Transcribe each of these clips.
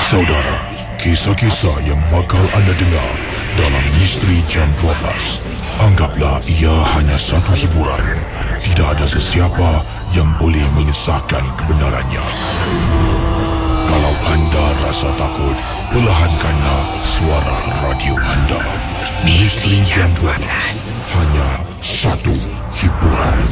Saudara, kisah-kisah yang bakal anda dengar dalam Misteri Jam 12, anggaplah ia hanya satu hiburan. Tidak ada sesiapa yang boleh mengesahkan kebenarannya. Kalau anda rasa takut, perlahankanlah suara radio anda. Misteri Jam 12, hanya satu hiburan.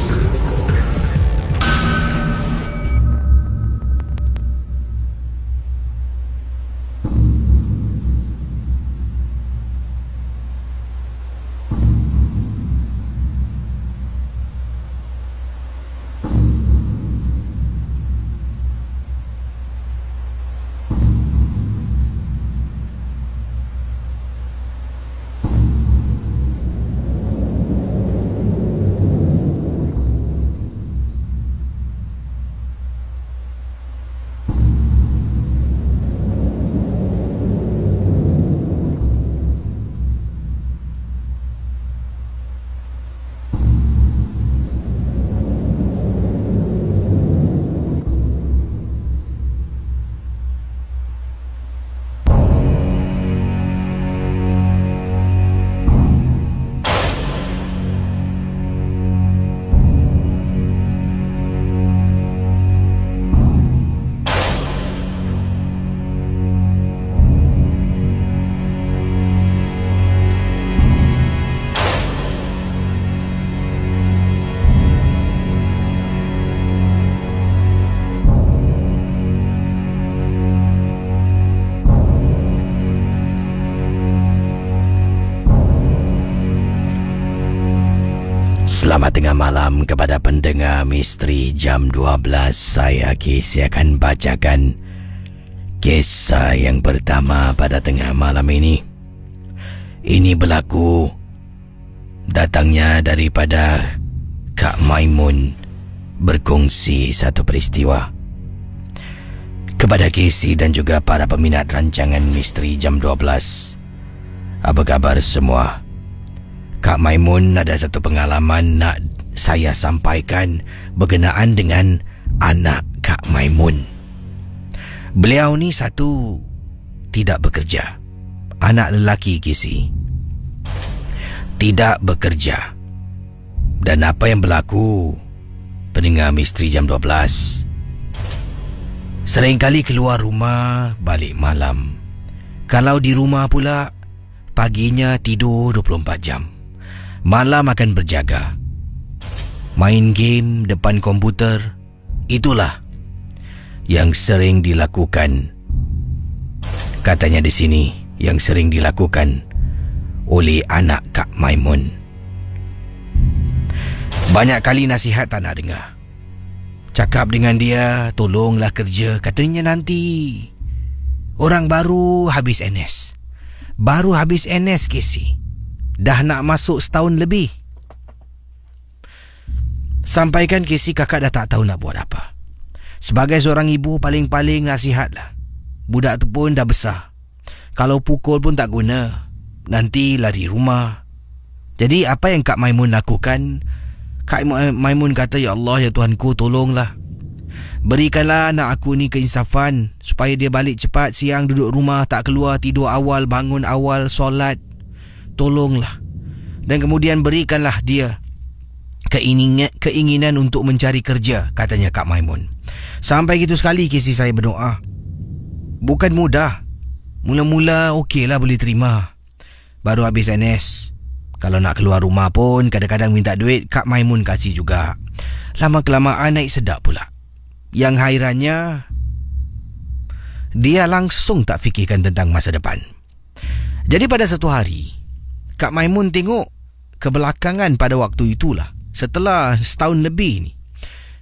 Selamat tengah malam kepada pendengar Misteri Jam 12. Saya Casey akan bacakan kisah yang pertama pada tengah malam ini. Ini berlaku datangnya daripada Kak Maimun berkongsi satu peristiwa kepada Casey dan juga para peminat rancangan Misteri Jam 12. Apa kabar semua? Kak Maimun ada satu pengalaman nak saya sampaikan berkenaan dengan anak Kak Maimun. Beliau ni satu tidak bekerja. Anak lelaki Kisi tidak bekerja. Dan apa yang berlaku, pendengar Misteri Jam 12, seringkali keluar rumah balik malam. Kalau di rumah pula, paginya tidur 24 jam. Malam akan berjaga, main game depan komputer. Itulah yang sering dilakukan, katanya di sini, yang sering dilakukan oleh anak Kak Maimun. Banyak kali nasihat tak nak dengar. Cakap dengan dia, tolonglah kerja. Katanya nanti orang baru habis NS. Baru habis NS, Casey. Dah nak masuk setahun lebih. Sampaikan Casey, kakak dah tak tahu nak buat apa. Sebagai seorang ibu, paling-paling nasihatlah. Budak tu pun dah besar. Kalau pukul pun tak guna. Nanti lari rumah. Jadi apa yang Kak Maimun lakukan? Kak Maimun kata, ya Allah, ya Tuhanku, tolonglah. Berikanlah anak aku ni keinsafan supaya dia balik cepat, siang duduk rumah, tak keluar, tidur awal, bangun awal, solat. Tolonglah. Dan kemudian berikanlah dia keinginan untuk mencari kerja, katanya Kak Maimun. Sampai gitu sekali Casey saya berdoa. Bukan mudah. Mula-mula okeylah, boleh terima. Baru habis NS. Kalau nak keluar rumah pun kadang-kadang minta duit, Kak Maimun kasih juga. Lama-kelamaan naik sedap pula. Yang hairannya, dia langsung tak fikirkan tentang masa depan. Jadi pada satu hari, Kak Maimun tengok kebelakangan pada waktu itulah, setelah setahun lebih ni,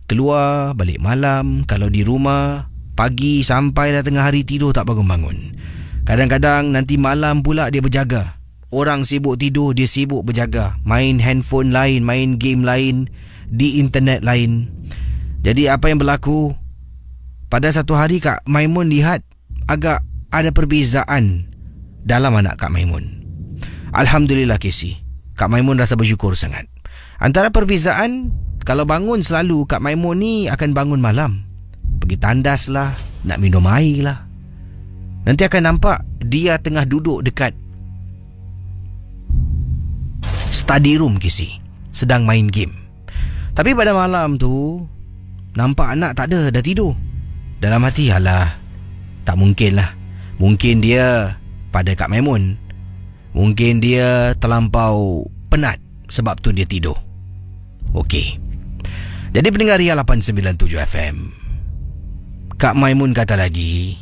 keluar balik malam. Kalau di rumah, pagi sampai dah tengah hari tidur tak bangun-bangun. Kadang-kadang nanti malam pula dia berjaga. Orang sibuk tidur, dia sibuk berjaga. Main handphone lain, main game lain, di internet lain. Jadi apa yang berlaku? Pada satu hari Kak Maimun lihat agak ada perbezaan dalam anak Kak Maimun. Alhamdulillah Casey, Kak Maimun rasa bersyukur sangat. Antara perbezaan, kalau bangun selalu Kak Maimun ni akan bangun malam, pergi tandas lah, nak minum air lah. nanti akan nampak dia tengah duduk dekat study room Casey, sedang main game. Tapi pada malam tu nampak anak tak ada, dah tidur. Dalam hati, alah, tak mungkin lah. Mungkin dia pada Kak Maimun. Mungkin dia terlampau penat, sebab tu dia tidur. Okey. Jadi pendengar Ria 897 FM, Kak Maimun kata lagi,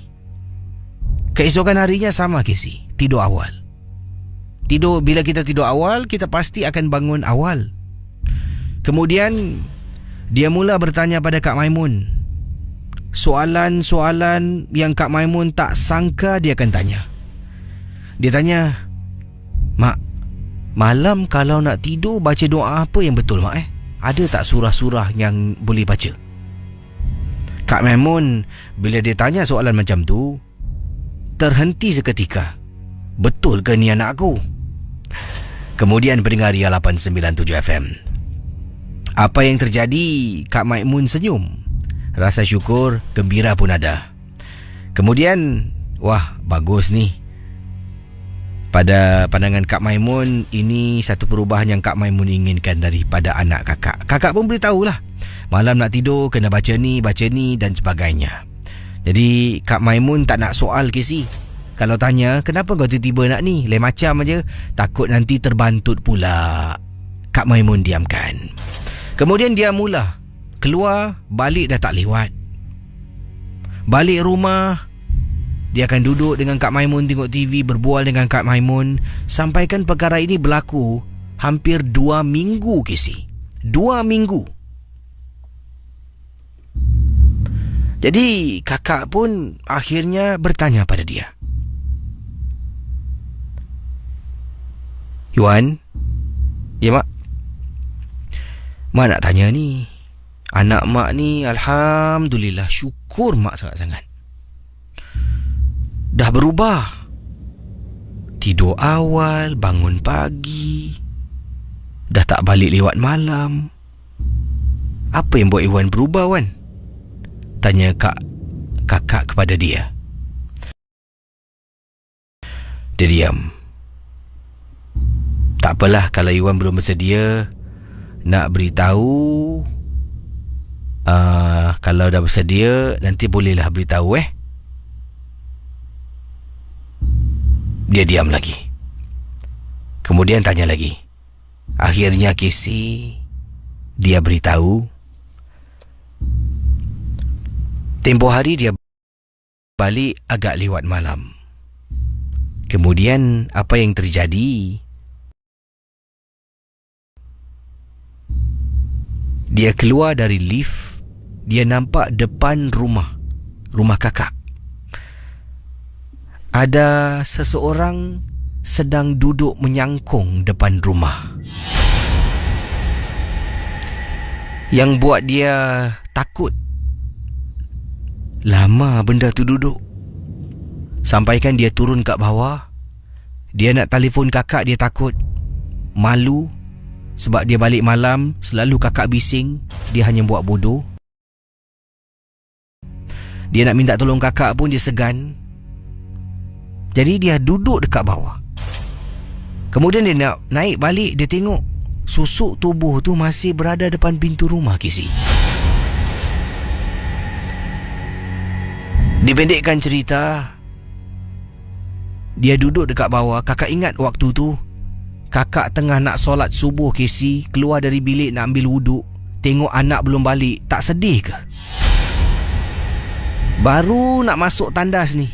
keesokan harinya sama Casey, tidur awal. Bila kita tidur awal, kita pasti akan bangun awal. Kemudian dia mula bertanya pada Kak Maimun soalan-soalan yang Kak Maimun tak sangka dia akan tanya. Dia tanya, "Mak, malam kalau nak tidur baca doa apa yang betul, Mak? Ada tak surah-surah yang boleh baca?" Kak Maimun bila dia tanya soalan macam tu, terhenti seketika. Betul ke ni anak aku? Kemudian pendengar Ria 897 FM, apa yang terjadi? Kak Maimun senyum. Rasa syukur, gembira pun ada. Kemudian, wah, bagus ni. Pada pandangan Kak Maimun, ini satu perubahan yang Kak Maimun inginkan daripada anak kakak. Kakak pun beritahulah, malam nak tidur kena baca ni dan sebagainya. Jadi Kak Maimun tak nak soal Casey. Kalau tanya, kenapa kau tiba-tiba nak ni? Lain macam aja. Takut nanti terbantut pula. Kak Maimun diamkan. Kemudian dia mula keluar, balik dah tak lewat. Balik rumah, dia akan duduk dengan Kak Maimun, tengok TV, berbual dengan Kak Maimun. Sampaikan perkara ini berlaku hampir 2 minggu Casey. 2 minggu. Jadi kakak pun akhirnya bertanya pada dia, "Yuan, ya mak, mak nak tanya ni. Anak mak ni alhamdulillah, syukur mak sangat-sangat. Dah berubah. Tidur awal, bangun pagi. Dah tak balik lewat malam. Apa yang buat Iwan berubah, Wan?" Tanya kakak kepada dia. Dia diam. Tak apalah kalau Iwan belum bersedia nak beritahu. Kalau dah bersedia, nanti bolehlah beritahu Dia diam lagi. Kemudian tanya lagi. Akhirnya Casey, dia beritahu. Tempoh hari dia balik agak lewat malam. Kemudian apa yang terjadi? Dia keluar dari lift. Dia nampak depan rumah kakak, ada seseorang sedang duduk menyangkung depan rumah. Yang buat dia takut, lama benda tu duduk. Sampaikan dia turun kat bawah, dia nak telefon kakak, dia takut, malu. Sebab dia balik malam, selalu kakak bising, dia hanya buat bodoh. Dia nak minta tolong kakak pun dia segan. Jadi dia duduk dekat bawah. Kemudian dia nak naik balik, dia tengok susuk tubuh tu masih berada depan pintu rumah Casey. Dipendekkan cerita, dia duduk dekat bawah. Kakak ingat waktu tu kakak tengah nak solat subuh Casey, keluar dari bilik nak ambil wuduk, tengok anak belum balik. Tak sedih ke? Baru nak masuk tandas ni,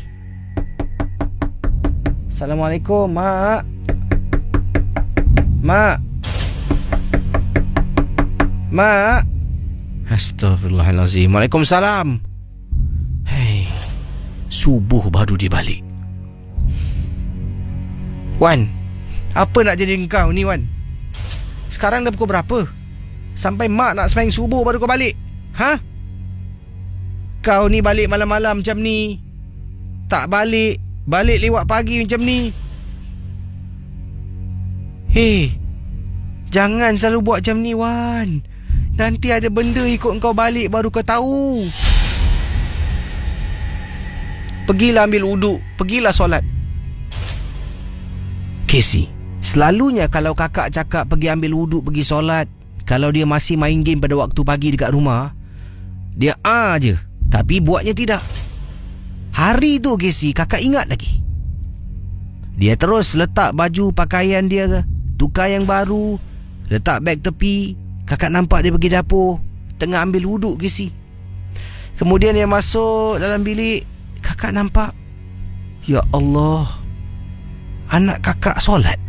Assalamualaikum, Mak. Mak. Astaghfirullahalazim. Waalaikumsalam. Hei, subuh baru dia balik. Wan, apa nak jadi engkau ni, Wan? Sekarang dah pukul berapa? Sampai mak nak sembahyang subuh baru kau balik? Ha? Kau ni balik malam-malam macam ni, tak balik lewat pagi macam ni. Hei, jangan selalu buat macam ni, Wan. Nanti ada benda ikut kau balik baru kau tahu. Pergilah ambil wuduk, pergilah solat. Casey, selalunya kalau kakak cakap pergi ambil wuduk, pergi solat, kalau dia masih main game pada waktu pagi dekat rumah, dia je. Tapi buatnya tidak. Hari tu Casey, kakak ingat lagi. Dia terus letak baju pakaian dia, tukar yang baru, letak beg tepi. Kakak nampak dia pergi dapur, tengah ambil wuduk Casey. Kemudian dia masuk dalam bilik. Kakak nampak, ya Allah, anak kakak solat.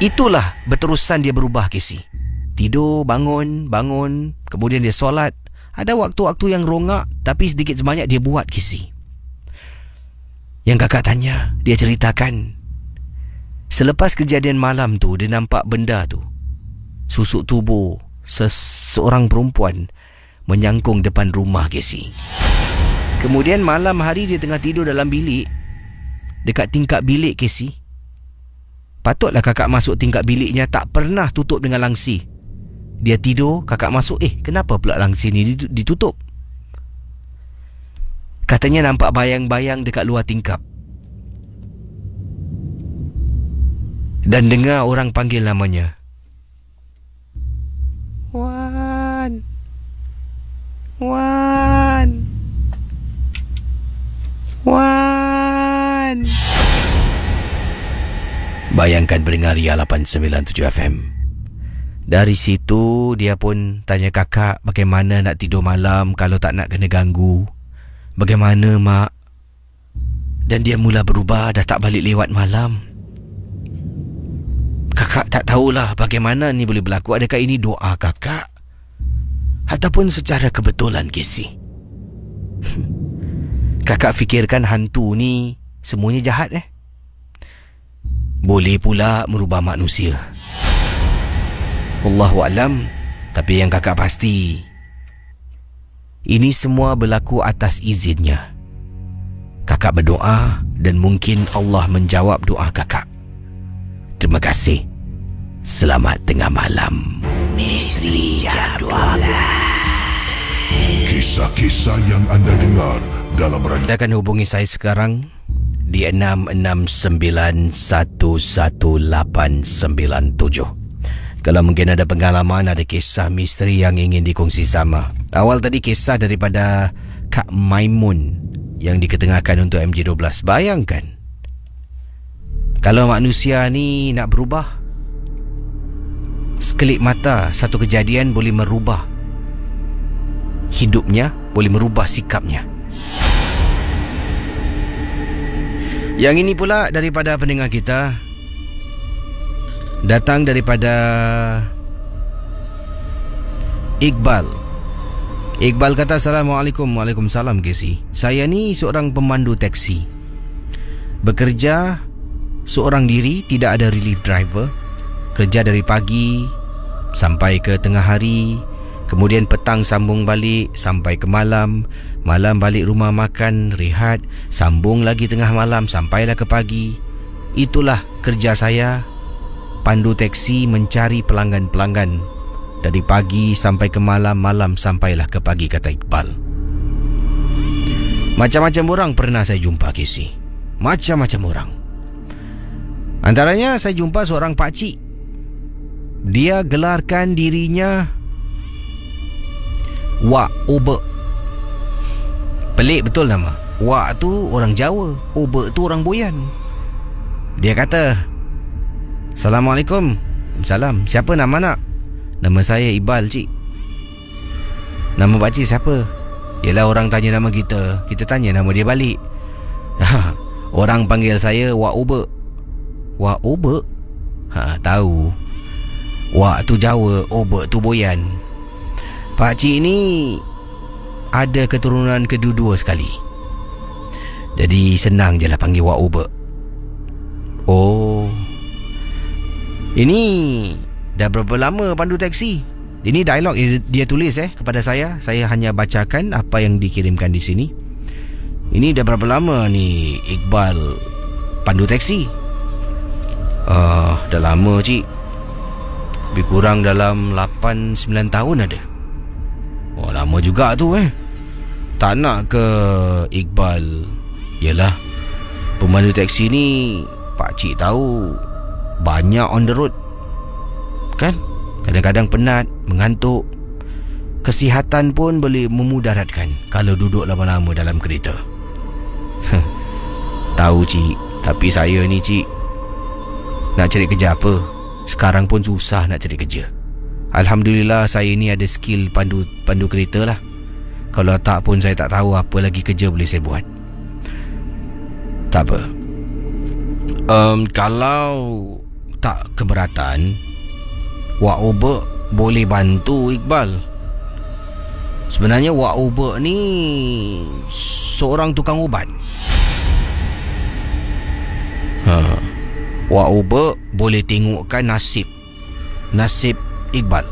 Itulah berterusan dia berubah Casey. Tidur, bangun, kemudian dia solat. Ada waktu-waktu yang rongak, tapi sedikit sebanyak dia buat Casey. Yang kakak tanya, dia ceritakan, selepas kejadian malam tu, dia nampak benda tu, susuk tubuh seseorang perempuan menyangkung depan rumah Casey. Kemudian malam hari dia tengah tidur dalam bilik, dekat tingkap bilik Casey. Patutlah kakak masuk tingkap biliknya, tak pernah tutup dengan langsi. Dia tidur, kakak masuk, kenapa pula langsi ni ditutup? Katanya nampak bayang-bayang dekat luar tingkap. Dan dengar orang panggil namanya. Wan. Bayangkan pendengar Ria 897 FM. Dari situ dia pun tanya kakak bagaimana nak tidur malam kalau tak nak kena ganggu. Bagaimana mak? Dan dia mula berubah, dah tak balik lewat malam. Kakak tak tahulah bagaimana ni boleh berlaku. Adakah ini doa kakak ataupun secara kebetulan Casey? Kakak fikirkan hantu ni semuanya jahat Boleh pula merubah manusia. Wallahualam. Tapi yang kakak pasti, ini semua berlaku atas izinnya. Kakak berdoa dan mungkin Allah menjawab doa kakak. Terima kasih. Selamat tengah malam, Misteri Jam 12. Kisah-kisah yang anda dengar dalam rancangan. Anda akan hubungi saya sekarang di 669-11897. Kalau mungkin ada pengalaman, ada kisah misteri yang ingin dikongsi sama. Awal tadi kisah daripada Kak Maimun yang diketengahkan untuk MJ12. Bayangkan, kalau manusia ni nak berubah, sekelip mata satu kejadian boleh merubah hidupnya, boleh merubah sikapnya. Yang ini pula daripada pendengar kita, datang daripada Iqbal. Iqbal kata, Assalamualaikum. Waalaikumsalam Casey. Saya ni seorang pemandu taksi, bekerja seorang diri, tidak ada relief driver. Kerja dari pagi sampai ke tengah hari, kemudian petang sambung balik sampai ke malam. Malam balik rumah makan, rehat, sambung lagi tengah malam sampailah ke pagi. Itulah kerja saya, pandu taksi mencari pelanggan-pelanggan dari pagi sampai ke malam, malam sampailah ke pagi, kata Iqbal. Macam-macam orang pernah saya jumpa Casey. Macam-macam orang. Antaranya saya jumpa seorang pakcik. Dia gelarkan dirinya Wak Obek. Pelik betul nama. Wak tu orang Jawa, Obek tu orang Boyan. Dia kata, Assalamualaikum. Salam. Siapa nama nak? Nama saya Iqbal, cik. Nama pakcik siapa? Yelah, orang tanya nama kita, kita tanya nama dia balik. Orang panggil saya Wak Obek. Wak Obek? Tahu. Wak tu Jawa, Obek tu Boyan. Pakcik ni ada keturunan kedua-dua sekali. Jadi senang je lah panggil Wak Obek. Oh, ini dah berapa lama pandu taksi? Ini dialog dia tulis kepada saya. Saya hanya bacakan apa yang dikirimkan di sini. Ini dah berapa lama ni Iqbal pandu taksi? Dah lama cik. Lebih kurang dalam 8-9 tahun ada. Oh, lama juga tu Tak nak ke Iqbal? Yelah, pemandu taksi ni pakcik tahu banyak on the road kan? Kadang-kadang penat, mengantuk. Kesihatan pun boleh memudaratkan kalau duduk lama-lama dalam kereta. Tahu cik, tapi saya ni cik, nak cari kerja apa? Sekarang pun susah nak cari kerja. Alhamdulillah saya ni ada skill pandu kereta lah. Kalau tak pun saya tak tahu apa lagi kerja boleh saya buat. Tak apa. Kalau tak keberatan, Wak Uber boleh bantu Iqbal. Sebenarnya Wak Uber ni seorang tukang ubat. Wak Uber boleh tengokkan nasib Iqbal.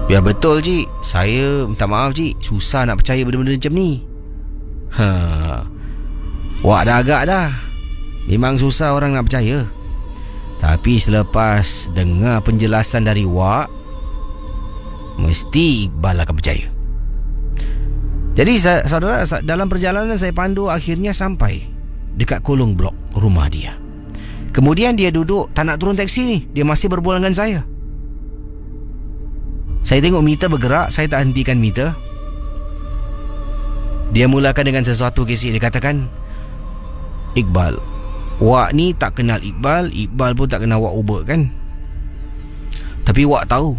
Ya betul cik. Saya minta maaf cik, susah nak percaya benda-benda macam ni. Wak dah agak dah. Memang susah orang nak percaya. Tapi selepas dengar penjelasan dari Wak, mesti Iqbal akan percaya. Jadi saudara, dalam perjalanan saya pandu, akhirnya sampai dekat kolong blok rumah dia. Kemudian dia duduk tak nak turun taksi ni. Dia masih berbual dengan saya. Saya tengok meter bergerak, saya tak hentikan meter. Dia mulakan dengan sesuatu kisih. Dia katakan, Iqbal, Wak ni tak kenal Iqbal, Iqbal pun tak kenal Wak Uber kan? Tapi Wak tahu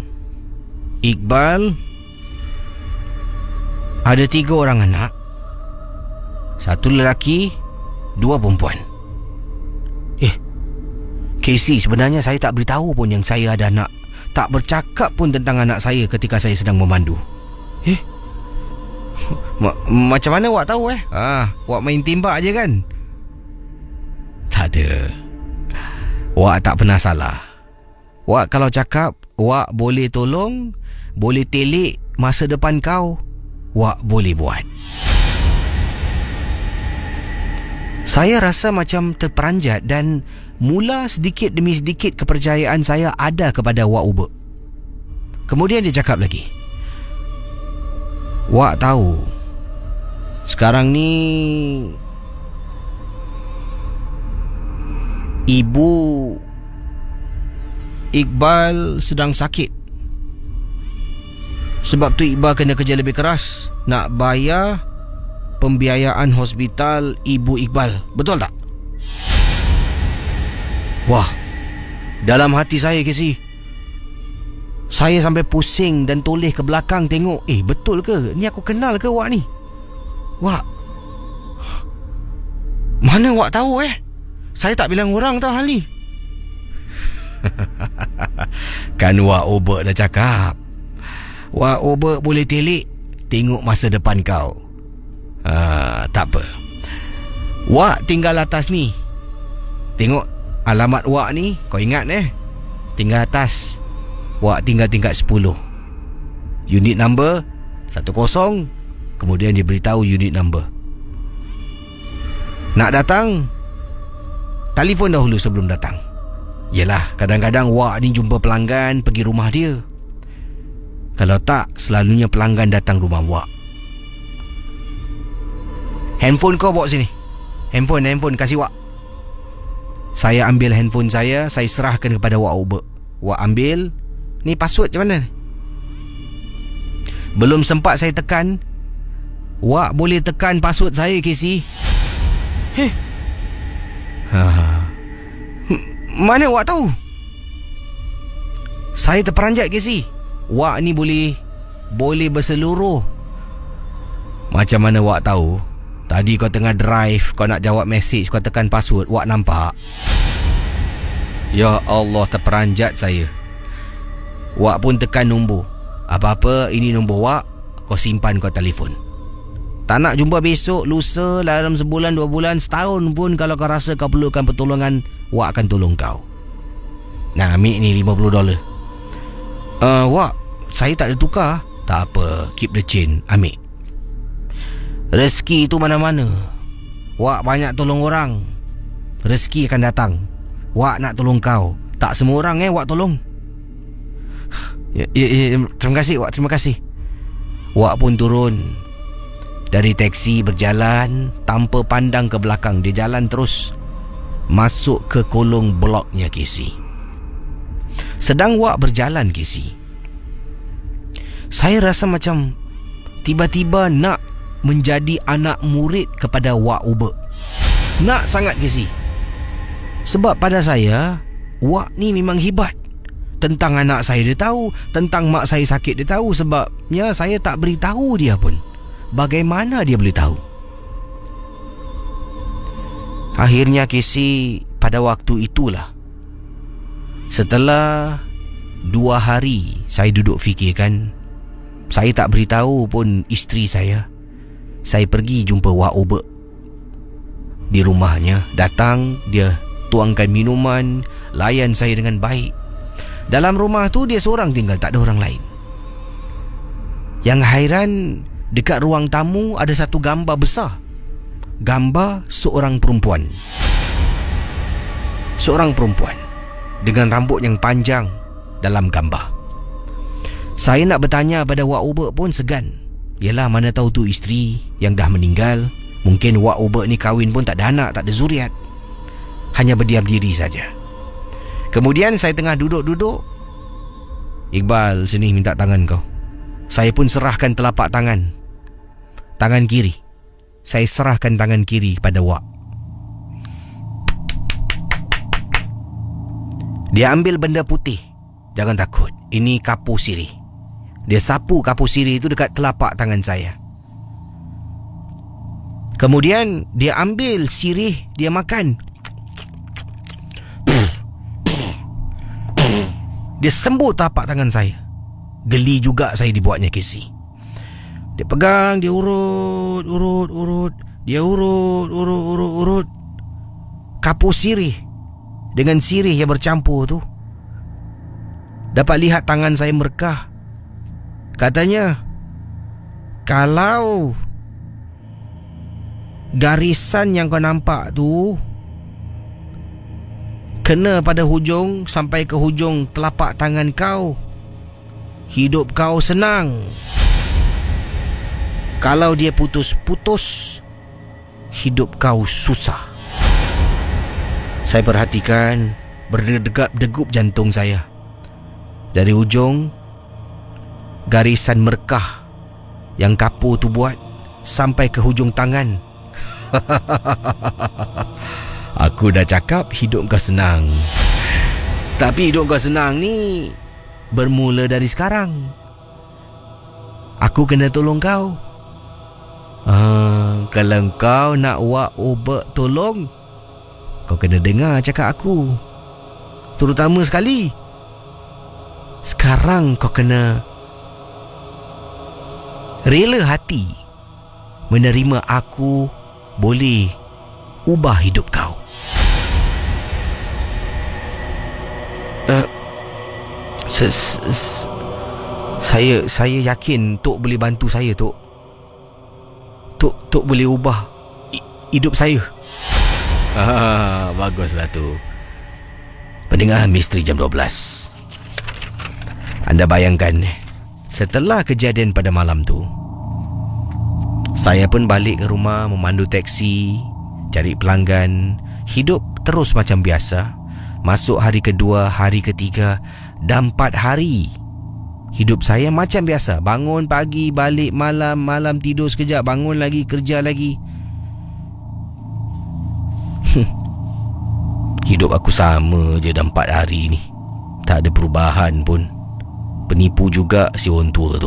Iqbal ada 3 orang anak, 1 lelaki, 2 perempuan. Casey, sebenarnya saya tak beritahu pun yang saya ada anak. Tak bercakap pun tentang anak saya ketika saya sedang memandu. Macam mana Wak tahu Wak main tembak je kan? Tak ada. Wak tak pernah salah. Wak kalau cakap Wak boleh tolong, boleh telik masa depan kau, Wak boleh buat. Saya rasa macam terperanjat dan mula sedikit demi sedikit kepercayaan saya ada kepada Wak Uber. Kemudian dia cakap lagi, Wak tahu sekarang ni ibu Iqbal sedang sakit. Sebab tu Iqbal kena kerja lebih keras nak bayar pembiayaan hospital ibu Iqbal. Betul tak? Wah, dalam hati saya Casey, saya sampai pusing dan toleh ke belakang tengok, betul ke? Ni aku kenal ke Wak ni? Wak, mana Wak tahu Saya tak bilang orang tau hal ni. Kan Wak Uber dah cakap, Wak Uber boleh telik tengok masa depan kau. Tak apa, Wak tinggal atas ni. Tengok alamat Wak ni, kau ingat tinggal atas. Wak tinggal tingkat 10, unit number 10. Kemudian dia beritahu unit number. Nak datang, telefon dahulu sebelum datang. Yelah, kadang-kadang Wak ni jumpa pelanggan pergi rumah dia. Kalau tak, selalunya pelanggan datang rumah Wak. Handphone kau bawa sini. Handphone kasih Wak. Saya ambil handphone saya serahkan kepada Wak Uber. Wak ambil. Ni password macam mana? Belum sempat saya tekan, Wak boleh tekan password saya, Casey. Mana Wak tahu? Saya terperanjat, Casey. Wak ni boleh berseluruh. Macam mana Wak tahu? Tadi kau tengah drive, kau nak jawab mesej, kau tekan password, Wak nampak. Ya Allah, terperanjat saya. Wak pun tekan nombor. Apa-apa, ini nombor Wak, kau simpan kau telefon. Tak nak jumpa besok, lusa, dalam sebulan, 2 bulan, setahun pun, kalau kau rasa kau perlukan pertolongan, Wak akan tolong kau. Nah, ambil ni $50. Wak, saya tak ada tukar. Tak apa, keep the change, ambil. Rezeki tu mana-mana. Wak banyak tolong orang, rezeki akan datang. Wak nak tolong kau. Tak semua orang Wak tolong. Ya, terima kasih Wak, terima kasih. Wak pun turun dari teksi, berjalan tanpa pandang ke belakang. Dia jalan terus masuk ke kolong bloknya Casey. Sedang Wak berjalan Casey, saya rasa macam tiba-tiba nak menjadi anak murid kepada Wak Ubek. Nak sangat Casey. Sebab pada saya, Wak ni memang hebat. Tentang anak saya dia tahu, tentang mak saya sakit dia tahu. Sebabnya saya tak beritahu dia pun. Bagaimana dia boleh tahu? Akhirnya Casey, pada waktu itulah, setelah 2 hari saya duduk fikirkan, saya tak beritahu pun isteri saya. Saya pergi jumpa Wak Ubek di rumahnya. Datang, dia tuangkan minuman, layan saya dengan baik. Dalam rumah tu dia seorang tinggal, tak ada orang lain. Yang hairan, dekat ruang tamu ada satu gambar besar. Gambar seorang perempuan. Seorang perempuan dengan rambut yang panjang dalam gambar. Saya nak bertanya pada Wak Ubek pun segan. Yelah, mana tahu tu isteri yang dah meninggal. Mungkin Wak Ubek ni kahwin pun tak ada anak, tak ada zuriat. Hanya berdiam diri saja. Kemudian saya tengah duduk-duduk, Iqbal, sini minta tangan kau. Saya pun serahkan telapak tangan. Tangan kiri. Saya serahkan tangan kiri pada Wak. Dia ambil benda putih. Jangan takut, ini kapur sirih. Dia sapu kapur sirih itu dekat telapak tangan saya. Kemudian dia ambil sirih, dia makan. Dia sembur tapak tangan saya. Geli juga saya dibuatnya Casey. Dia pegang, dia urut. Dia urut. Kapur sirih dengan sirih yang bercampur tu. Dapat lihat tangan saya merkah. Katanya, kalau garisan yang kau nampak tu kena pada hujung sampai ke hujung telapak tangan kau, hidup kau senang. Kalau dia putus-putus, hidup kau susah. Saya perhatikan, berdegup jantung saya. Dari ujung garisan merkah yang kapur tu buat sampai ke hujung tangan. Aku dah cakap hidup kau senang. Tapi hidup kau senang ni bermula dari sekarang. Aku kena tolong kau. Kalau kau nak Wak Ubek tolong, kau kena dengar cakap aku. Terutama sekali, sekarang kau kena rela hati menerima aku boleh ubah hidup kau. Saya yakin Tok boleh bantu saya, Tok. Tok boleh ubah hidup saya. Baguslah tu. Pendengar Misteri Jam 12. Anda bayangkan, setelah kejadian pada malam tu, saya pun balik ke rumah, memandu teksi, cari pelanggan. Hidup terus macam biasa. Masuk hari kedua, hari ketiga dan 4 hari, hidup saya macam biasa. Bangun pagi, balik malam, malam tidur sekejap, bangun lagi, kerja lagi. Hidup aku sama je dah 4 hari ni. Tak ada perubahan pun. Penipu juga si orang tua tu.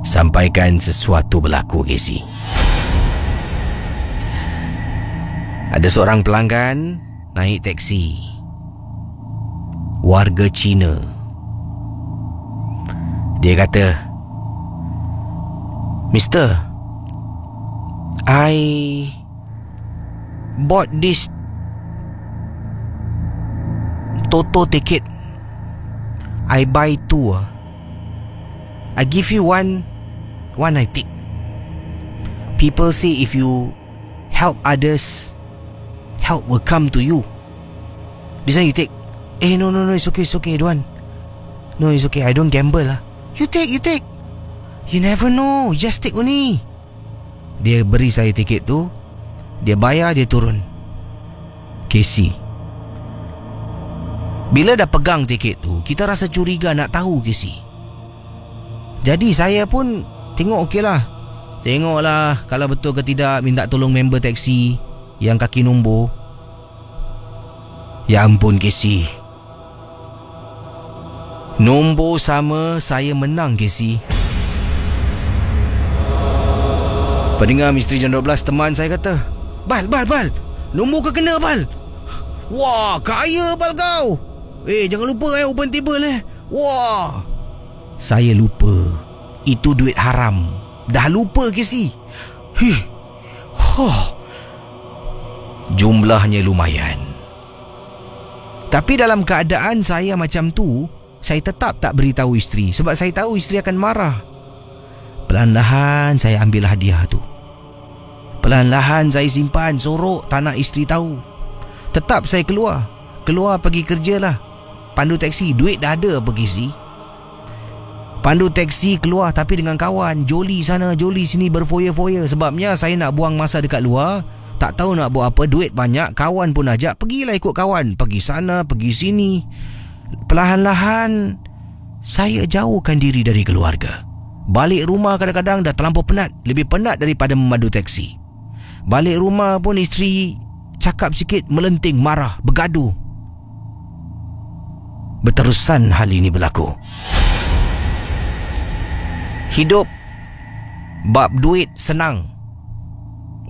Sampaikan sesuatu berlaku, Casey. Ada seorang pelanggan naik teksi, warga Cina. Dia kata, "Mister, I bought this Toto ticket. I buy 2. I give you one I take. People say if you help others, help will come to you. This one you take." No, it's okay, don't want. No, it's okay, I don't gamble lah. You take. You never know, just take only. Dia beri saya tiket tu. Dia bayar, dia turun. Casey, bila dah pegang tiket tu, kita rasa curiga nak tahu, Casey. Jadi saya pun tengok okeylah. Tengoklah kalau betul ke tidak, minta tolong member taksi yang kaki nombor. Ya ampun, Casey. Nombor sama, saya menang, Casey. Pendengar Misteri Jam 12, teman saya kata, Bal, nombor kau kena, Bal. Wah, kaya Bal kau. Jangan lupa open table Wah. Saya lupa. Itu duit haram. Dah lupa, Casey. Jumlahnya lumayan. Tapi dalam keadaan saya macam tu, saya tetap tak beritahu isteri, sebab saya tahu isteri akan marah. Perlahan-lahan saya ambil hadiah tu. Perlahan-lahan saya simpan, sorok, tak nak isteri tahu. Tetap saya keluar pergi kerja lah. Pandu taksi, duit dah ada pergi sih. Pandu taksi keluar tapi dengan kawan, joli sana joli sini, berfoya-foya. Sebabnya saya nak buang masa dekat luar, tak tahu nak buat apa, duit banyak, kawan pun ajak, pergilah ikut kawan, pergi sana pergi sini. Perlahan-lahan saya jauhkan diri dari keluarga. Balik rumah kadang-kadang dah terlampau penat, lebih penat daripada memandu taksi. Balik rumah pun isteri cakap sikit, melenting, marah, bergaduh. Berterusan hal ini berlaku. Hidup bab duit senang,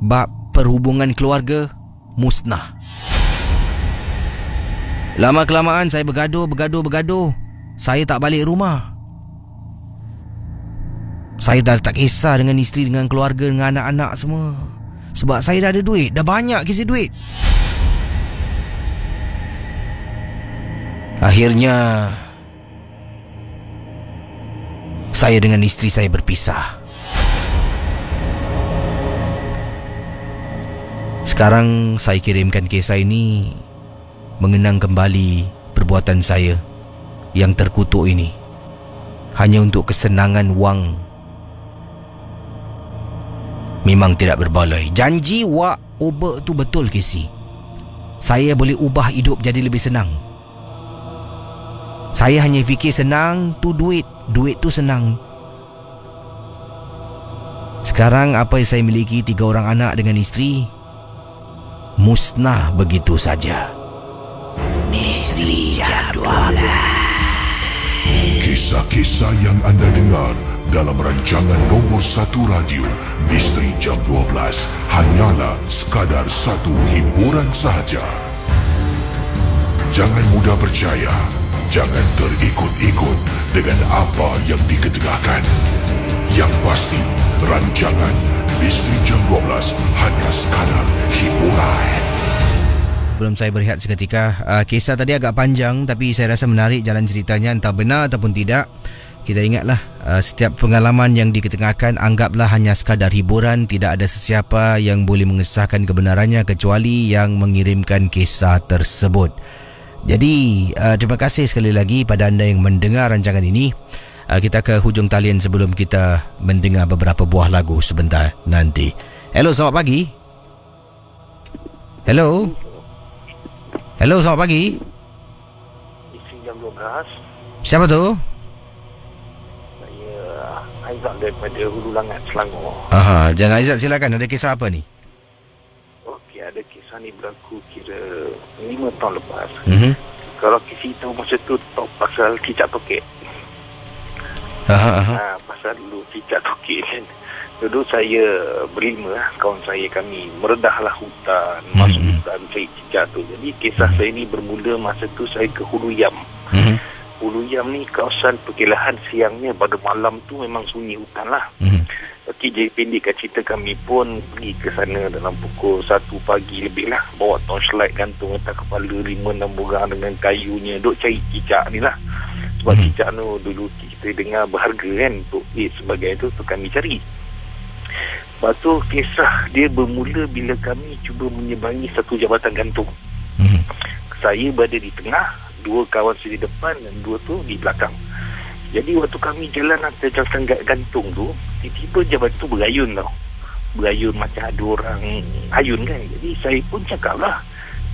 bab perhubungan keluarga musnah. Lama-kelamaan saya bergaduh. Saya tak balik rumah. Saya dah tak kisah dengan isteri, dengan keluarga, dengan anak-anak semua. Sebab saya dah ada duit, dah banyak kisi duit. Akhirnya saya dengan isteri saya berpisah. Sekarang saya kirimkan kisah ini mengenang kembali perbuatan saya yang terkutuk ini, hanya untuk kesenangan wang. Memang tidak berbaloi. Janji wak ubah tu betul, Casey. Saya boleh ubah hidup jadi lebih senang. Saya hanya fikir senang tu duit tu senang. Sekarang apa yang saya miliki, 3 orang anak dengan isteri, musnah begitu saja. Misteri Jam 12. Kisah-kisah yang anda dengar dalam rancangan nombor 1 radio Misteri Jam 12 hanyalah sekadar satu hiburan sahaja. Jangan mudah percaya, jangan terikut-ikut dengan apa yang diketengahkan. Yang pasti, rancangan Misteri Jam 12 hanya sekadar hiburan. Sebelum saya berehat seketika, kisah tadi agak panjang tapi saya rasa menarik jalan ceritanya, entah benar ataupun tidak. Kita ingatlah, setiap pengalaman yang diketengahkan anggaplah hanya sekadar hiburan. Tidak ada sesiapa yang boleh mengesahkan kebenarannya kecuali yang mengirimkan kisah tersebut. Jadi terima kasih sekali lagi pada anda yang mendengar rancangan ini. Kita ke hujung talian sebelum kita mendengar beberapa buah lagu sebentar nanti. Hello, selamat pagi. Hello, selamat pagi. Misteri Jam 12. Siapa tu? Saya Aizat daripada Hulu Langat, Selangor. Jan Aizat, silakan. Ada kisah apa ni? Okey, ada kisah ni berlaku kira 5 tahun lepas. Kalau kisi tahu masa tu tahu pasal cicak tokek. Pasal dulu cicak tokek kan. Dulu saya berlima, kawan saya, kami meredahlah hutan, masuk hutan cari cicak tu. Jadi kisah saya ni bermula masa tu saya ke Hulu Yam. Hulu Yam ni kawasan perkelahan siangnya, pada malam tu memang sunyi hutan lah. Okey, jadi pendekkan cerita, kami pun pergi ke sana dalam pukul 1 pagi lebih lah. Bawa torchlight, gantung atas kepala 5-6 orang dengan kayunya, duk cari cicak ni lah. Sebab cicak tu dulu kita dengar berharga kan, untuk sebagai tu kami cari. Lepas tu kisah dia bermula bila kami cuba menyeberangi satu jabatan gantung. Saya berada di tengah, 2 kawan saya di depan dan 2 tu di belakang. Jadi waktu kami jalan atas jalan gantung tu, tiba-tiba jabatan tu berayun tau. Berayun macam ada orang ayun kan. Jadi saya pun cakap lah,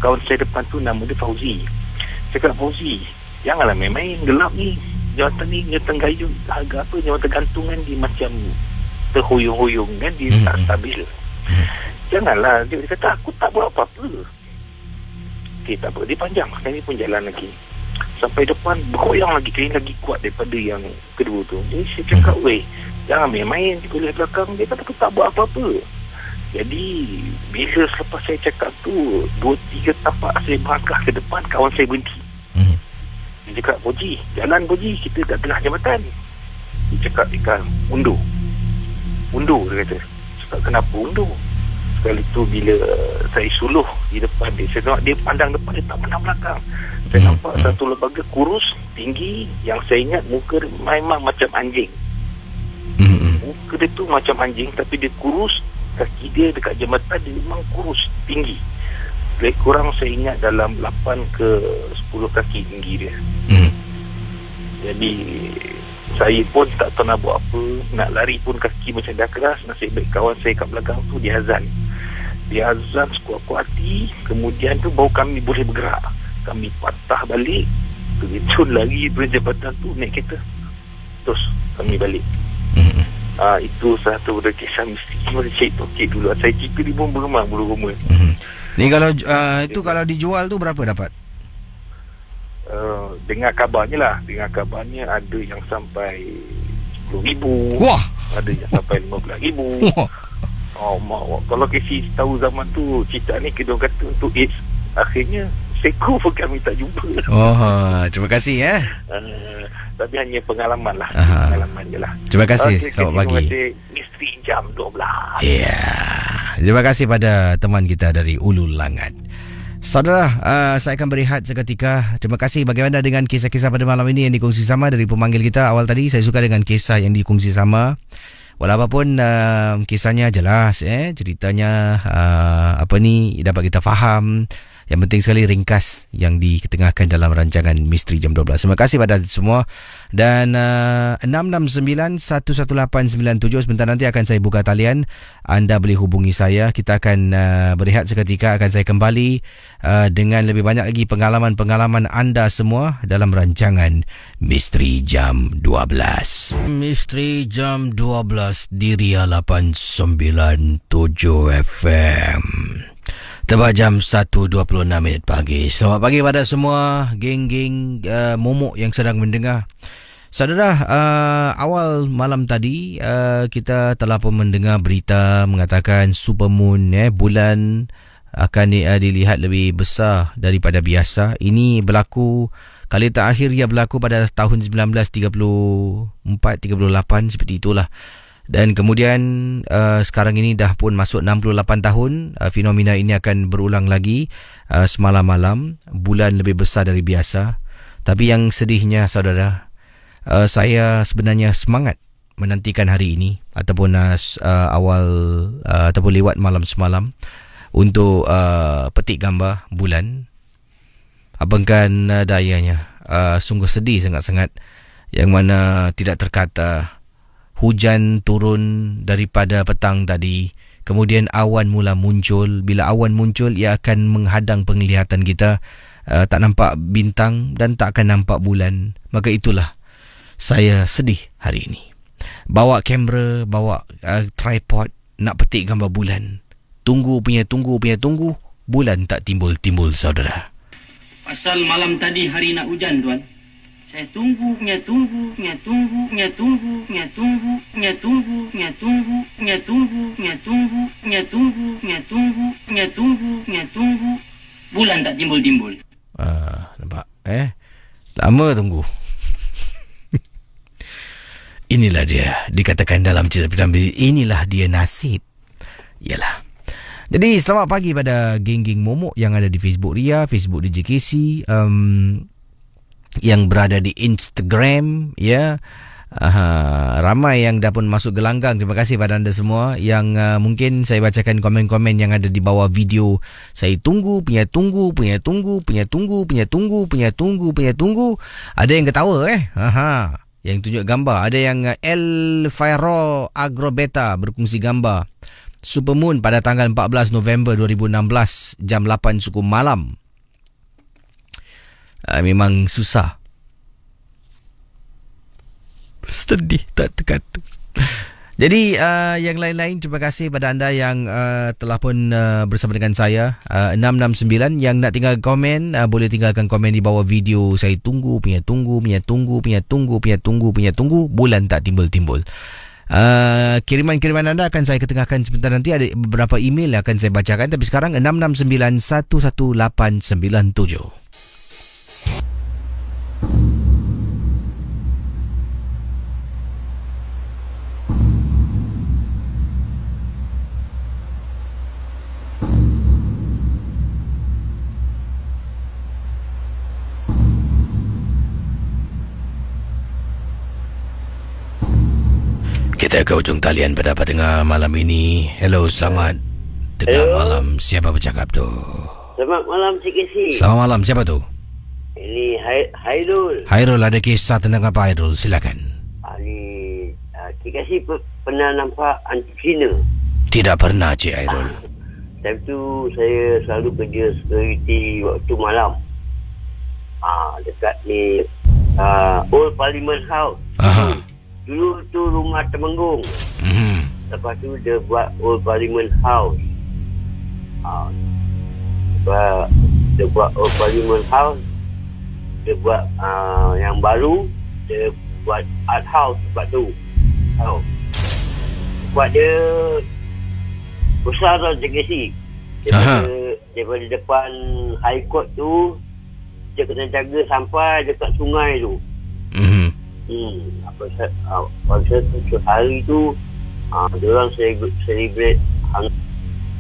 kawan saya depan tu nama dia Fauzi. Cakap, Fauzi, janganlah main-main, gelap ni. Jawatan ni, jawatan gayun, harga apa, jawatan gantung kan, dia macam terhoyong-hoyong kan, dia tak stabil. Janganlah, dia kata, aku tak buat apa-apa. Okey, tak apa, dia panjang, kami pun jalan lagi. Sampai depan, bergoyang lagi, kena lagi kuat daripada yang kedua tu. Jadi saya cakap, weh, jangan main-main, dia boleh belakang. Dia kata, aku tak buat apa-apa. Jadi, bila selepas saya cakap tu, 2-3 tapak saya melangkah ke depan, kawan saya berhenti. Dia cakap, Boji, jalan Boji, kita kat tengah jambatan. Dia cakap, Ikan, undur. Undur, dia kata. Cakap, kenapa undur? Sekali tu bila saya suluh di depan dia, saya tengok dia pandang depan, dia tak pandang belakang. Saya nampak satu lembaga kurus, tinggi, yang saya ingat muka dia memang macam anjing. Muka dia tu macam anjing, tapi dia kurus, kaki dia dekat jambatan dia memang kurus, tinggi. Lebih kurang saya ingat dalam 8 ke 10 kaki tinggi dia. Jadi saya pun tak tahu nak buat apa. Nak lari pun kaki macam dah keras. Nasib baik kawan saya kat belakang tu dia azan. Dia azan sekuat-kuat hati. Kemudian tu baru kami boleh bergerak. Kami patah balik, terjun lagi dari jabatan tu, naik kereta, terus kami balik. Itu satu dari kisah misteri. Mari saya tokek dulu. Saya cerita dia pun bergemar bulu roma. Ni kalau itu kalau dijual tu berapa dapat? Dengar kabarnya lah. Dengar kabarnya ada yang sampai 10,000. Wah. Ada yang sampai 15,000. Kalau Casey tahu zaman tu, cerita ni kita kata untuk AIDS, akhirnya seko pun kami tak jumpa. Terima kasih Tapi hanya pengalaman lah. Pengalaman je lah. Terima kasih. Selamat pagi. Terima kasih. Misteri jam 12. Ya. Terima kasih pada teman kita dari Ulu Langat. Saudara, saya akan berehat seketika. Terima kasih bagaimana dengan kisah-kisah pada malam ini yang dikongsi sama dari pemanggil kita awal tadi. Saya suka dengan kisah yang dikongsi sama. Walaupun kisahnya jelas, ceritanya dapat kita faham. Yang penting sekali ringkas yang diketengahkan dalam rancangan Misteri Jam 12. Terima kasih pada semua. Dan 669-11897. Sebentar nanti akan saya buka talian. Anda boleh hubungi saya. Kita akan berehat seketika. Akan saya kembali dengan lebih banyak lagi pengalaman-pengalaman anda semua dalam rancangan Misteri Jam 12. Misteri Jam 12 di Ria 897 FM. Tepat jam 1.26 pagi. Selamat pagi pada semua geng-geng momok yang sedang mendengar. Saudara, awal malam tadi kita telah pun mendengar berita mengatakan supermoon, bulan akan dilihat lebih besar daripada biasa. Ini berlaku, kali terakhir ia berlaku pada tahun 1934-38 seperti itulah. Dan kemudian sekarang ini dah pun masuk 68 tahun, fenomena ini akan berulang lagi semalam malam, bulan lebih besar dari biasa. Tapi yang sedihnya saudara, saya sebenarnya semangat menantikan hari ini ataupun ataupun lewat malam semalam untuk petik gambar bulan. Abangkan dayanya, sungguh sedih sangat-sangat, yang mana tidak terkata hujan turun daripada petang tadi. Kemudian awan mula muncul. Bila awan muncul, ia akan menghadang penglihatan kita. Tak nampak bintang dan tak akan nampak bulan. Maka itulah saya sedih hari ini. Bawa kamera, bawa tripod, nak petik gambar bulan. Tunggu. Bulan tak timbul-timbul saudara. Pasal malam tadi hari nak hujan tuan. Saya tunggu. Bulan tak timbul-timbul. Nampak? Lama tunggu. Inilah dia, dikatakan dalam cerita film, inilah dia nasib. Yalah. Jadi selamat pagi pada geng-geng momok yang ada di Facebook Ria, Facebook DJ Casey, yang berada di Instagram, ramai yang dah pun masuk gelanggang. Terima kasih pada anda semua yang mungkin saya bacakan komen-komen yang ada di bawah video. Saya tunggu. Ada yang ketawa yang tunjuk gambar. Ada yang El Fairo Agrobeta berkongsi gambar Supermoon pada tanggal 14 November 2016 jam 8 suku malam. Memang susah. Sedih tak terkata. Jadi yang lain-lain, terima kasih pada anda yang telah pun bersama dengan saya. 669 yang nak tinggal komen, boleh tinggalkan komen di bawah video. Saya tunggu bulan tak timbul-timbul. Kiriman-kiriman anda akan saya ketengahkan sebentar nanti. Ada beberapa email yang akan saya bacakan. Tapi sekarang 669 11897. Kita ke ujung talian pada tengah malam ini. Hello, selamat tengah malam. Siapa bercakap tu? Selamat malam Cik Kesi. Selamat malam, siapa tu? Ini Hairul. Hairul, ada kisah tentang apa Hairul? Silakan. Ini Cik Kesi pernah nampak hantu Cina? Tidak pernah, Cik Hairul. Time tu saya selalu kerja security waktu malam. Dekat ni Old Parliament House. Aha. Dulu tu rumah Temenggung. Lepas tu dia buat Old Parliament House. Dia buat Old Parliament House. Dia buat yang baru. Dia buat art house tempat tu. Tempat dia besar tau JKC. Daripada depan High Court tu, dia kena jaga sampai dekat sungai tu. Pada tu hari tu diorang celebrate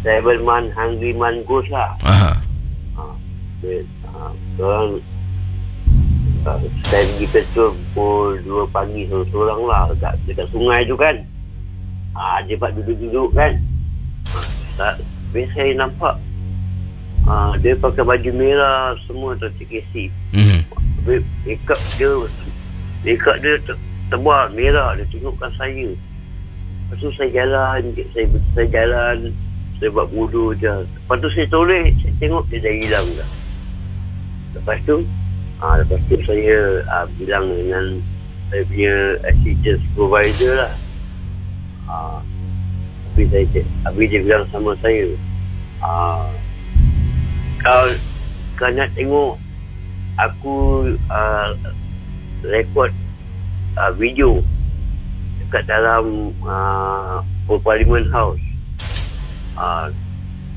Seven Man Hungry Man Ghost lah. Diorang saya pergi petrol pukul 2 pagi seorang lah dekat sungai tu kan. Dia buat duduk-duduk kan. Biasa saya nampak dia pakai baju merah semua tu CKC. Makeup dia tebal merah. Dia tunjukkan saya. Lepas tu saya jalan. Saya buat bodoh je. Lepas tu saya toleh. Saya tengok dia dah hilang dah. Lepas tu saya bilang dengan saya punya assistant supervisor lah. Habis dia bilang sama saya, kau nak tengok aku rekod video dekat dalam Old Parliament House.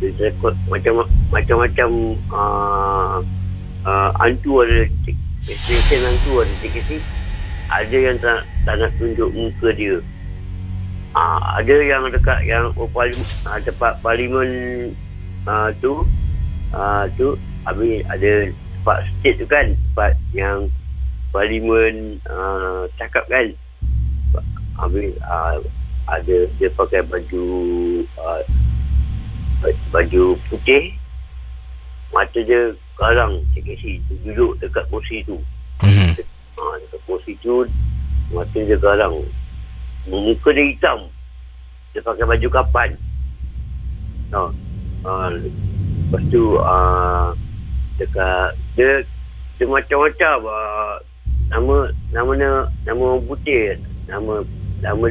Dia rekod macam-macam hantu ada, extension hantu ada sikit. Ada yang tak nak tunjuk muka dia. Ada yang dekat yang tempat parlimen tu habis ada tempat state tu kan, tempat yang parlimen cakap kan. Habis ada dia pakai baju putih, mata dia garang CKC, duduk dekat kursi tu. Dekat kursi tu mata dia garang, muka dia hitam, dia pakai baju kapan. Lepas tu dekat dia macam-macam nama orang putih, nama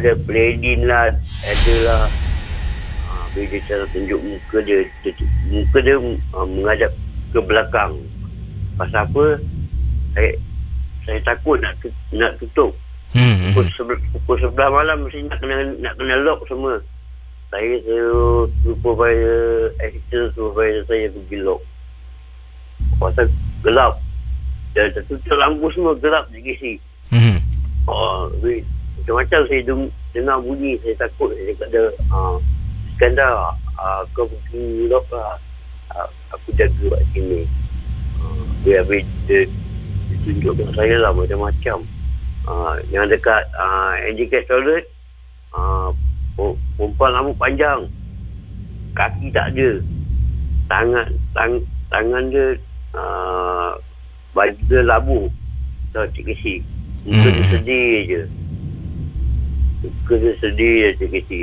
dia Bladin lah, ada lah. Bila dia cara tunjuk muka dia menghadap ke belakang. Pasal apa? Saya takut nak tutup. Pukul 11 malam mesti nak kena lock semua. Saya supervisor, assistant supervisor saya pergi lock. Pasal gelap. Dah tutup lampu semua, gelap JKC. Macam-macam saya dengar bunyi, saya takut. Saya kata, Iskandar, kau pergi lock lah. Aku jaga kat sini. Habis dia tunjukkan saya lah macam-macam. Yang dekat NJK toilet, perempuan rambut panjang, kaki tak ada, tangan dia baju dia labu. So CKC Muka dia sedih je. Muka dia sedih je Cik Kesi.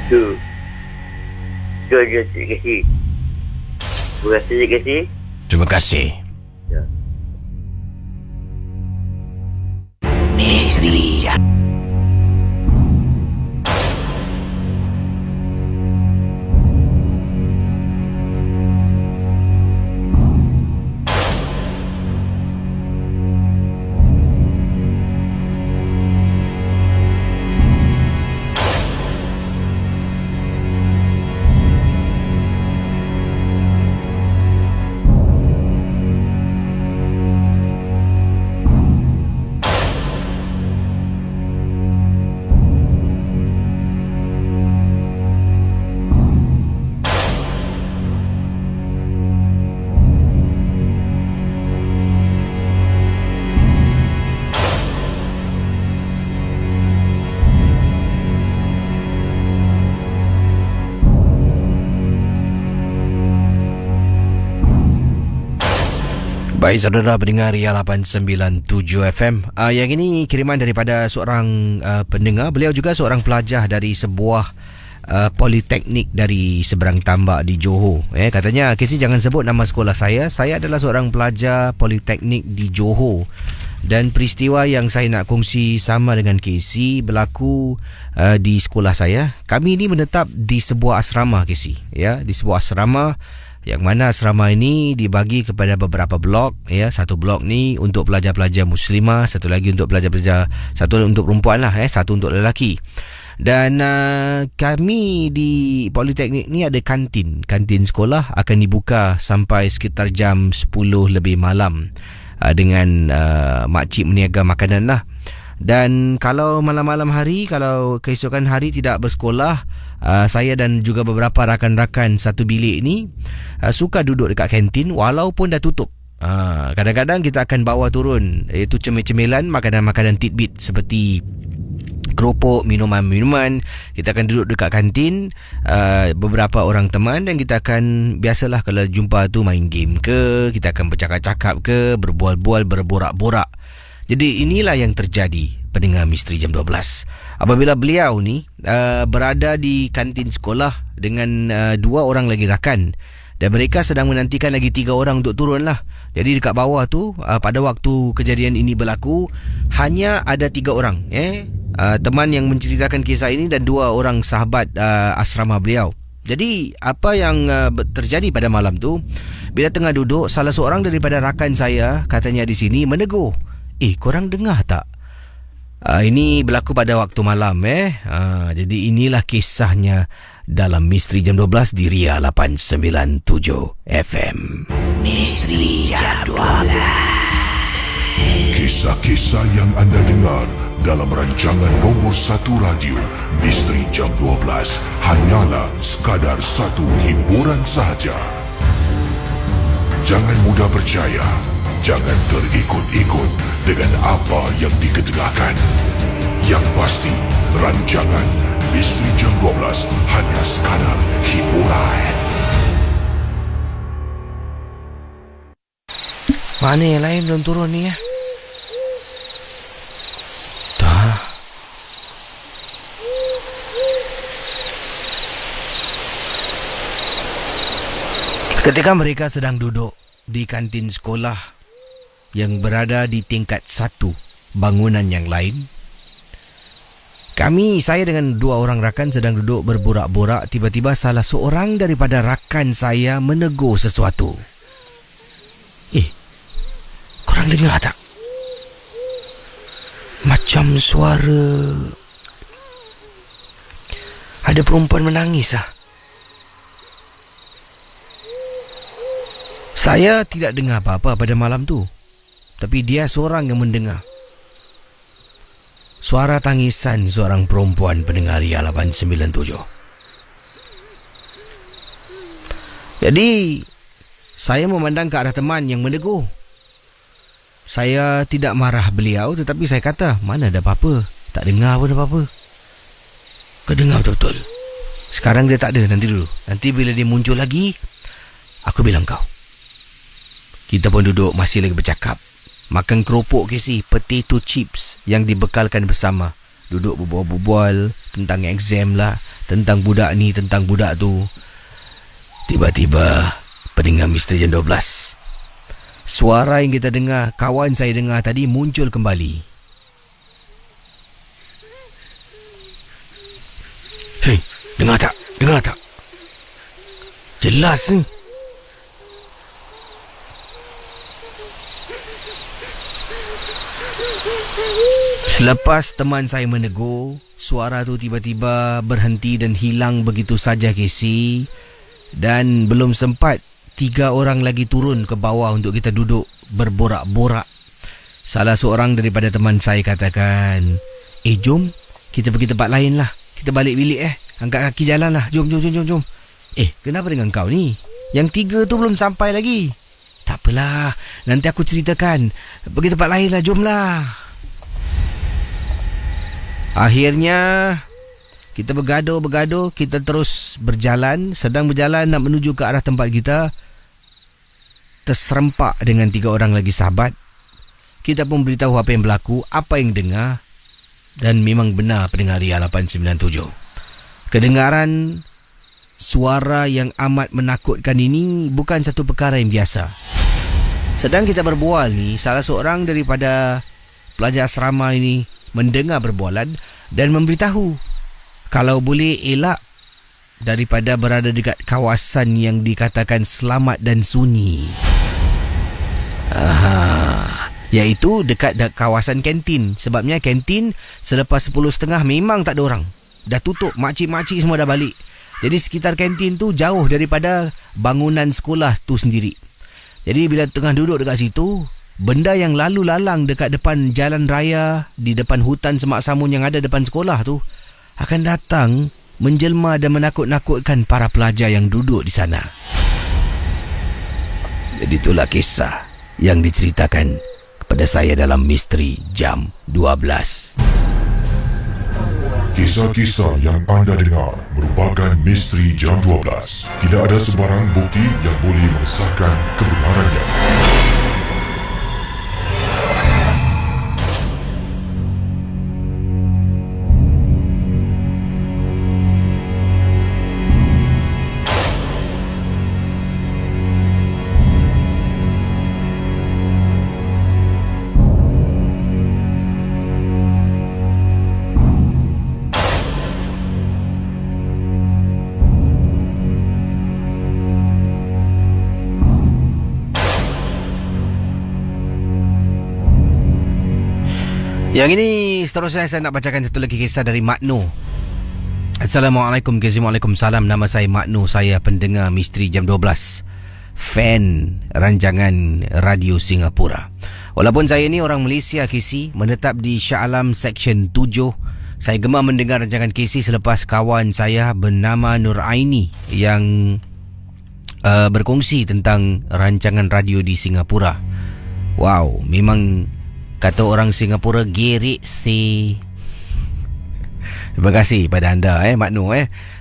Tu je Cik Kesi. Terima kasih Cik Kesi. Terima kasih. Ya. Misteri Baik, saudara pendengar Ria 897 FM. Yang ini kiriman daripada seorang pendengar. Beliau juga seorang pelajar dari sebuah politeknik dari seberang tambak di Johor. Katanya, Casey jangan sebut nama sekolah saya. Saya adalah seorang pelajar politeknik di Johor. Dan peristiwa yang saya nak kongsi sama dengan Casey berlaku di sekolah saya. Kami ini menetap di sebuah asrama, Casey. Ya, di sebuah asrama yang mana asrama ini dibagi kepada beberapa blok. Ya, satu blok ni untuk pelajar-pelajar muslimah, satu lagi untuk pelajar-pelajar, satu untuk perempuan lah, satu untuk lelaki. Dan kami di politeknik ni ada kantin. Kantin sekolah akan dibuka sampai sekitar jam 10 lebih malam dengan makcik meniaga makanan lah. Dan kalau malam-malam hari, kalau keesokan hari tidak bersekolah, saya dan juga beberapa rakan-rakan satu bilik ni suka duduk dekat kantin walaupun dah tutup. Kadang-kadang kita akan bawa turun iaitu cemil-cemilan, makanan-makanan tidbit seperti keropok, minuman-minuman. Kita akan duduk dekat kantin, beberapa orang teman, dan kita akan, biasalah kalau jumpa tu main game ke, kita akan bercakap-cakap ke, berbual-bual, berborak-borak. Jadi inilah yang terjadi pendengar Misteri Jam 12. Apabila beliau ni berada di kantin sekolah dengan dua orang lagi rakan, dan mereka sedang menantikan lagi 3 orang untuk turun lah. Jadi dekat bawah tu pada waktu kejadian ini berlaku, hanya ada 3 orang teman yang menceritakan kisah ini dan 2 orang sahabat asrama beliau. Jadi apa yang terjadi pada malam tu, bila tengah duduk, salah seorang daripada rakan saya katanya di sini menegur, korang dengar tak? Ini berlaku pada waktu malam. Jadi inilah kisahnya dalam Misteri Jam 12 di Ria 897 FM. Misteri Jam 12. Kisah-kisah yang anda dengar dalam rancangan nombor 1 radio Misteri Jam 12 hanyalah sekadar satu hiburan sahaja. Jangan mudah percaya. Jangan terikut-ikut dengan apa yang diketengahkan. Yang pasti, rancangan Misteri Jam 12 hanya sekadar hiburan. Mana yang lain belum turun ni Dah. Ketika mereka sedang duduk di kantin sekolah yang berada di tingkat 1 bangunan yang lain, saya dengan 2 orang rakan sedang duduk berborak-borak. Tiba-tiba salah seorang daripada rakan saya menegur sesuatu. Korang dengar tak? Macam suara ada perempuan menangis . Saya tidak dengar apa-apa pada malam tu, tapi dia seorang yang mendengar suara tangisan seorang perempuan pendengar Ria 897. Jadi saya memandang ke arah teman yang menegur. Saya tidak marah beliau, tetapi saya kata, mana ada apa-apa, tak dengar pun apa-apa. Kau dengar betul-betul? Sekarang dia tak ada, nanti dulu. Nanti bila dia muncul lagi, aku bilang kau. Kita pun duduk masih lagi bercakap. Makan keropok Casey, potato chips yang dibekalkan bersama. Duduk berbual-bual tentang exam lah, tentang budak ni, tentang budak tu. Tiba-tiba pendengar Misteri Jam 12, suara yang kita dengar, kawan saya dengar tadi muncul kembali. Hei, dengar tak? Dengar tak? Jelas ni. Selepas teman saya menegur, suara tu tiba-tiba berhenti dan hilang begitu saja Casey. Dan belum sempat 3 orang lagi turun ke bawah untuk kita duduk berborak-borak. Salah seorang daripada teman saya katakan, jom kita pergi tempat lain lah. Kita balik bilik angkat kaki jalan lah. Jom. Kenapa dengan kau ni? Yang 3 tu belum sampai lagi. Tak apalah, nanti aku ceritakan. Pergi tempat lain lah, jomlah. Akhirnya kita bergaduh, kita terus berjalan. Sedang berjalan nak menuju ke arah tempat kita, terserempak dengan 3 orang lagi sahabat. Kita pun beritahu apa yang berlaku, apa yang dengar. Dan memang benar pendengar Ria 897. Kedengaran suara yang amat menakutkan ini bukan satu perkara yang biasa. Sedang kita berbual ni, salah seorang daripada pelajar asrama ini mendengar berbualan dan memberitahu kalau boleh elak daripada berada dekat kawasan yang dikatakan selamat dan sunyi. Iaitu dekat kawasan kantin. Sebabnya kantin selepas 10.30 memang tak ada orang. Dah tutup, makcik-makcik semua dah balik. Jadi sekitar kantin tu jauh daripada bangunan sekolah tu sendiri. Jadi bila tengah duduk dekat situ, benda yang lalu lalang dekat depan jalan raya, di depan hutan semak samun yang ada depan sekolah tu, akan datang menjelma dan menakut-nakutkan para pelajar yang duduk di sana. Jadi itulah kisah yang diceritakan kepada saya dalam Misteri Jam 12. Kisah-kisah yang anda dengar merupakan Misteri Jam 12. Tidak ada sebarang bukti yang boleh mengesahkan kebenarannya. Yang ini seterusnya saya nak bacakan satu lagi kisah dari Mak Noh. Assalamualaikum, Waalaikumsalam. Nama saya Mak Noh. Saya pendengar Misteri Jam 12, fan rancangan radio Singapura. Walaupun saya ni orang Malaysia KC, menetap di Shah Alam Seksyen 7, saya gemar mendengar rancangan KC selepas kawan saya bernama Nur Aini yang berkongsi tentang rancangan radio di Singapura. Wow, memang kata orang Singapura gerik si. Terima kasih pada anda Mak Noh.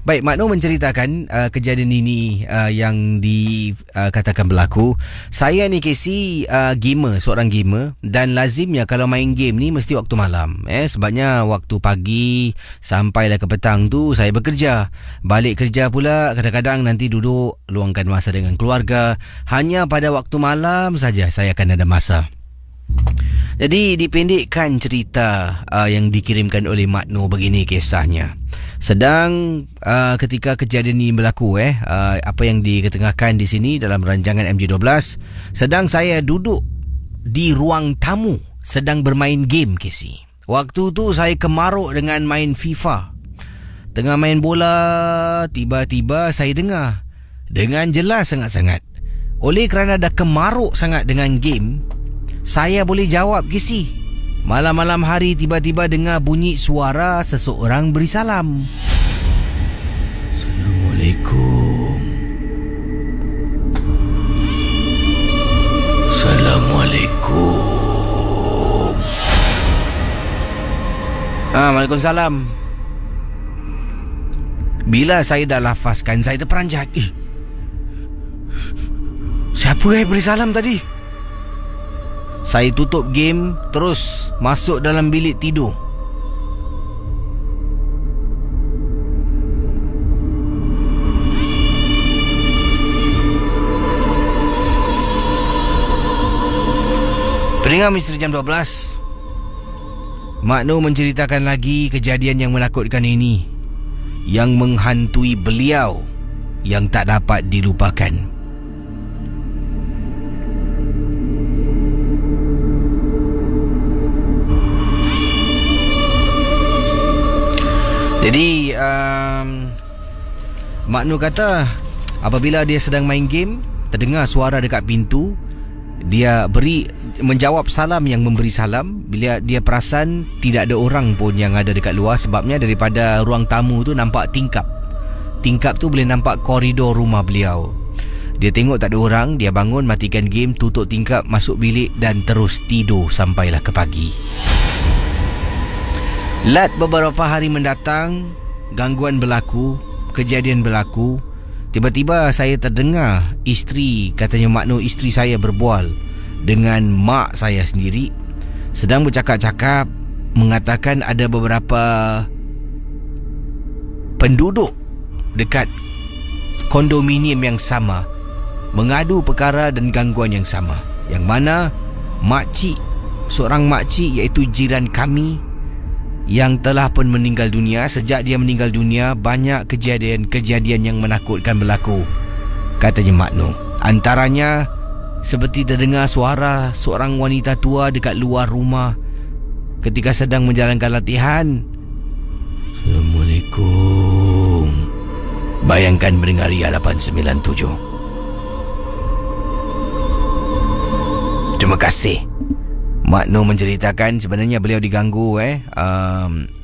Baik, Mak Noh menceritakan kejadian ini yang dikatakan berlaku. Saya ni Casey gamer, seorang gamer, dan lazimnya kalau main game ni mesti waktu malam. Sebabnya waktu pagi sampailah ke petang tu saya bekerja. Balik kerja pula kadang-kadang nanti duduk luangkan masa dengan keluarga. Hanya pada waktu malam saja saya akan ada masa. Jadi dipendekkan cerita yang dikirimkan oleh Mak Noh begini kisahnya. Sedang ketika kejadian ini berlaku apa yang diketengahkan di sini dalam rancangan MJ12, sedang saya duduk di ruang tamu sedang bermain game Casey. Waktu tu saya kemaruk dengan main FIFA. Tengah main bola, tiba-tiba saya dengar dengan jelas sangat-sangat. Oleh kerana dah kemaruk sangat dengan game, saya boleh jawab Casey. Malam-malam hari tiba-tiba dengar bunyi suara seseorang beri salam. Assalamualaikum. Assalamualaikum. Waalaikumsalam. Bila saya dah lafazkan, saya terperanjat. Siapa beri salam tadi? Saya tutup game, terus masuk dalam bilik tidur. Pendengar Misteri Jam 12, Mak Noh menceritakan lagi kejadian yang menakutkan ini, yang menghantui beliau, yang tak dapat dilupakan. Jadi Mak Noh kata apabila dia sedang main game, terdengar suara dekat pintu. Dia menjawab salam yang memberi salam. Bila dia perasan tidak ada orang pun yang ada dekat luar, sebabnya daripada ruang tamu tu nampak tingkap. Tingkap tu boleh nampak koridor rumah beliau. Dia tengok tak ada orang, dia bangun, matikan game, tutup tingkap, masuk bilik dan terus tidur sampailah ke pagi. Lat beberapa hari mendatang, gangguan berlaku, kejadian berlaku. Tiba-tiba saya terdengar isteri, katanya Mak Noh, isteri saya berbual dengan mak saya sendiri, sedang bercakap-cakap, mengatakan ada beberapa penduduk dekat kondominium yang sama mengadu perkara dan gangguan yang sama, yang mana makcik, seorang makcik iaitu jiran kami yang telah pun meninggal dunia. Sejak dia meninggal dunia, banyak kejadian-kejadian yang menakutkan berlaku, katanya Mak Noh. Antaranya seperti terdengar suara seorang wanita tua dekat luar rumah ketika sedang menjalankan latihan. Assalamualaikum. Bayangkan mendengar Ria 897. Terima kasih. Mak Noh menceritakan sebenarnya beliau diganggu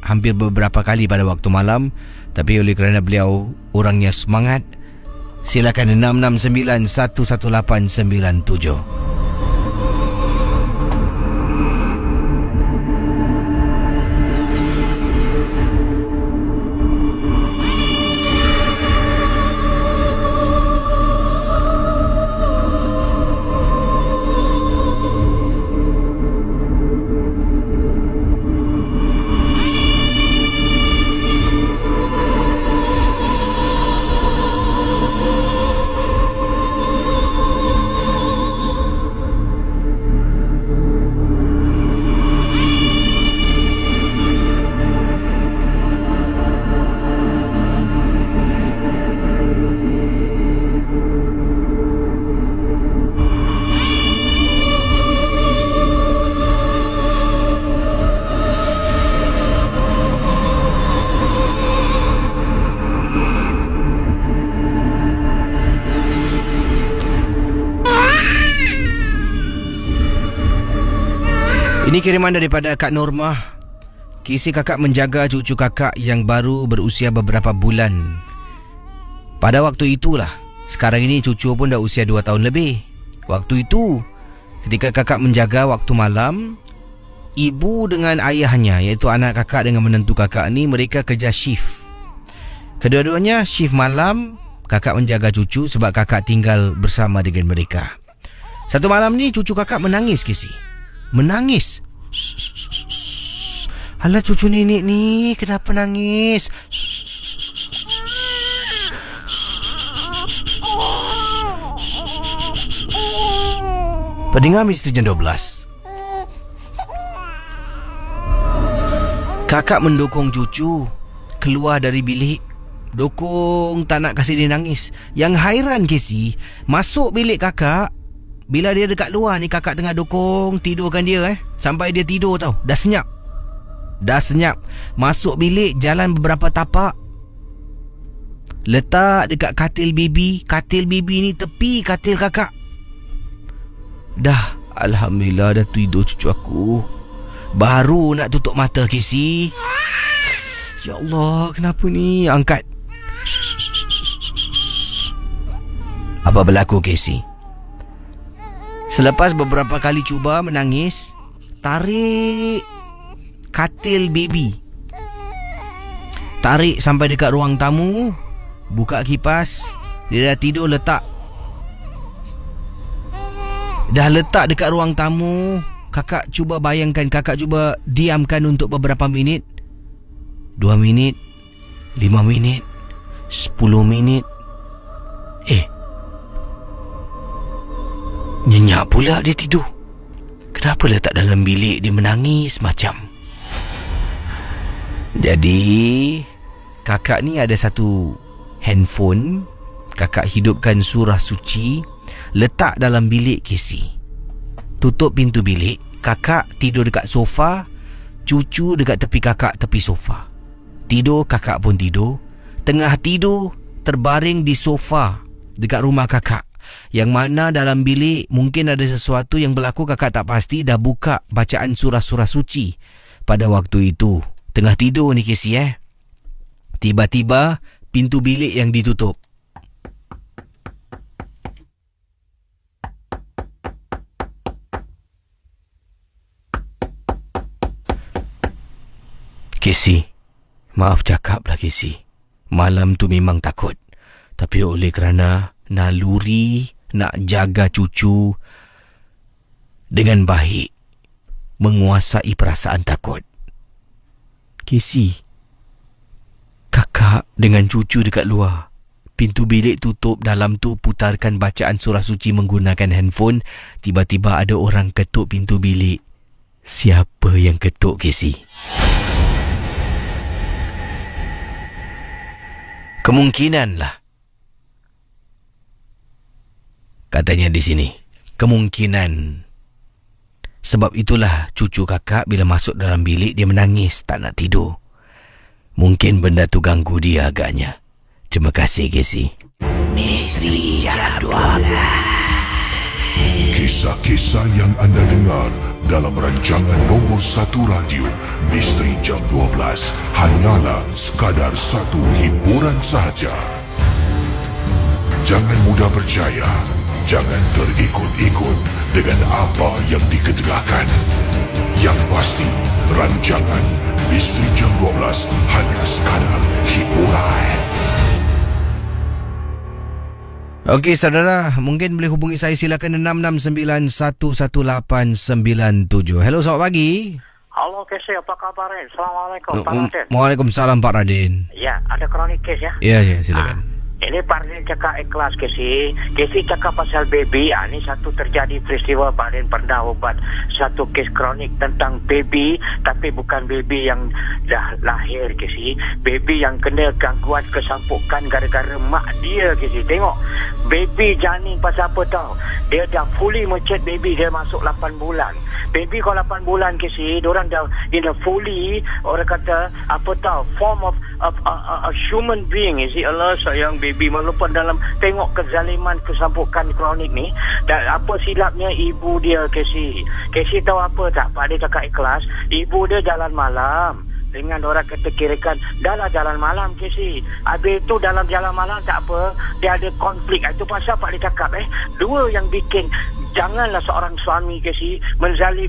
hampir beberapa kali pada waktu malam, tapi oleh kerana beliau orangnya semangat, silakan 669-11897. Ini kiriman daripada Kak Normah. Kisah kakak menjaga cucu kakak yang baru berusia beberapa bulan. Pada waktu itulah, sekarang ini cucu pun dah usia 2 tahun lebih. Waktu itu, ketika kakak menjaga waktu malam, ibu dengan ayahnya, iaitu anak kakak dengan menantu kakak ni, mereka kerja shift. Kedua-duanya shift malam. Kakak menjaga cucu sebab kakak tinggal bersama dengan mereka. Satu malam ni cucu kakak menangis, Casey. Menangis. Alah, cucu nenek ni kenapa nangis? Pendengar Misteri Jam 12, kakak mendukung cucu keluar dari bilik. Dokong, tak nak kasih dia nangis. Yang hairan, Casey, masuk bilik kakak, bila dia dekat luar ni, kakak tengah dokong, tidurkan dia sampai dia tidur tau. Dah senyap. Masuk bilik, jalan beberapa tapak, letak dekat katil baby. Katil baby ni tepi katil kakak. Dah, alhamdulillah dah tidur cucu aku. Baru nak tutup mata, Casey. Ya Allah, kenapa ni? Angkat. Apa berlaku, Casey? Selepas beberapa kali cuba menangis, tarik katil baby, tarik sampai dekat ruang tamu, buka kipas. Dia dah tidur letak. Dah letak dekat ruang tamu. Kakak cuba bayangkan, kakak cuba diamkan untuk beberapa minit. 2 minit, 5 minit, 10 minit. Nyenyak pula dia tidur. Kenapa letak dalam bilik dia menangis macam? Jadi kakak ni ada satu handphone. Kakak hidupkan surah suci, letak dalam bilik Casey. Tutup pintu bilik. Kakak tidur dekat sofa. Cucu dekat tepi kakak, tepi sofa. Tidur, kakak pun tidur. Tengah tidur, terbaring di sofa dekat rumah kakak, yang mana dalam bilik mungkin ada sesuatu yang berlaku. Kakak tak pasti. Dah buka bacaan surah-surah suci pada waktu itu. Tengah tidur ni Casey. Tiba-tiba pintu bilik yang ditutup. Casey, maaf cakaplah Casey. Malam tu memang takut. Tapi oleh kerana naluri nak jaga cucu dengan baik, menguasai perasaan takut. Casey, kakak dengan cucu dekat luar. Pintu bilik tutup, dalam tu putarkan bacaan surah suci menggunakan handphone. Tiba-tiba ada orang ketuk pintu bilik. Siapa yang ketuk Casey? Kemungkinan lah. Katanya di sini, kemungkinan. Sebab itulah cucu kakak bila masuk dalam bilik dia menangis, tak nak tidur. Mungkin benda tu ganggu dia agaknya. Terima kasih Casey. Misteri Jam 12. Kisah-kisah yang anda dengar dalam rancangan nombor 1 radio Misteri Jam 12 hanyalah sekadar satu hiburan sahaja. Jangan mudah percaya. Jangan terikut-ikut dengan apa yang diketegakkan. Yang pasti, rancangan Misteri Jam 12 hanya sekadar hiburan. Okey saudara, mungkin boleh hubungi saya, silakan 66911897. Hello, selamat pagi. Halo Casey, apa kabar? Assalamualaikum Pak Radin. Waalaikumsalam Pak Radin. Ya, ada kronik kes ya? Ya, silakan. Ini Pak Radin cakap ikhlas Casey. Casey cakap pasal baby. Ini satu terjadi peristiwa Pak Radin pernah buat satu kes kronik tentang baby, tapi bukan baby yang dah lahir Casey. Baby yang kena gangguan kesampukan gara-gara mak dia Casey. Tengok, baby janin pasal apa tau? Dia dah fully matured baby, dia masuk 8 bulan. Baby kalau 8 bulan Casey, diorang dah in a fully, orang kata apa tau, form of a human being. Is it Allah sayang baby, walaupun dalam tengok kezaliman kesampukan kronik ni. Dan apa silapnya ibu dia Casey tahu apa tak? Pak dia cakap ikhlas, ibu dia jalan malam dengan orang kata kirakan dalam jalan malam Casey. Habis tu dalam jalan malam tak apa, dia ada konflik. Itu pasal Pak dia cakap dua yang bikin janganlah seorang suami Casey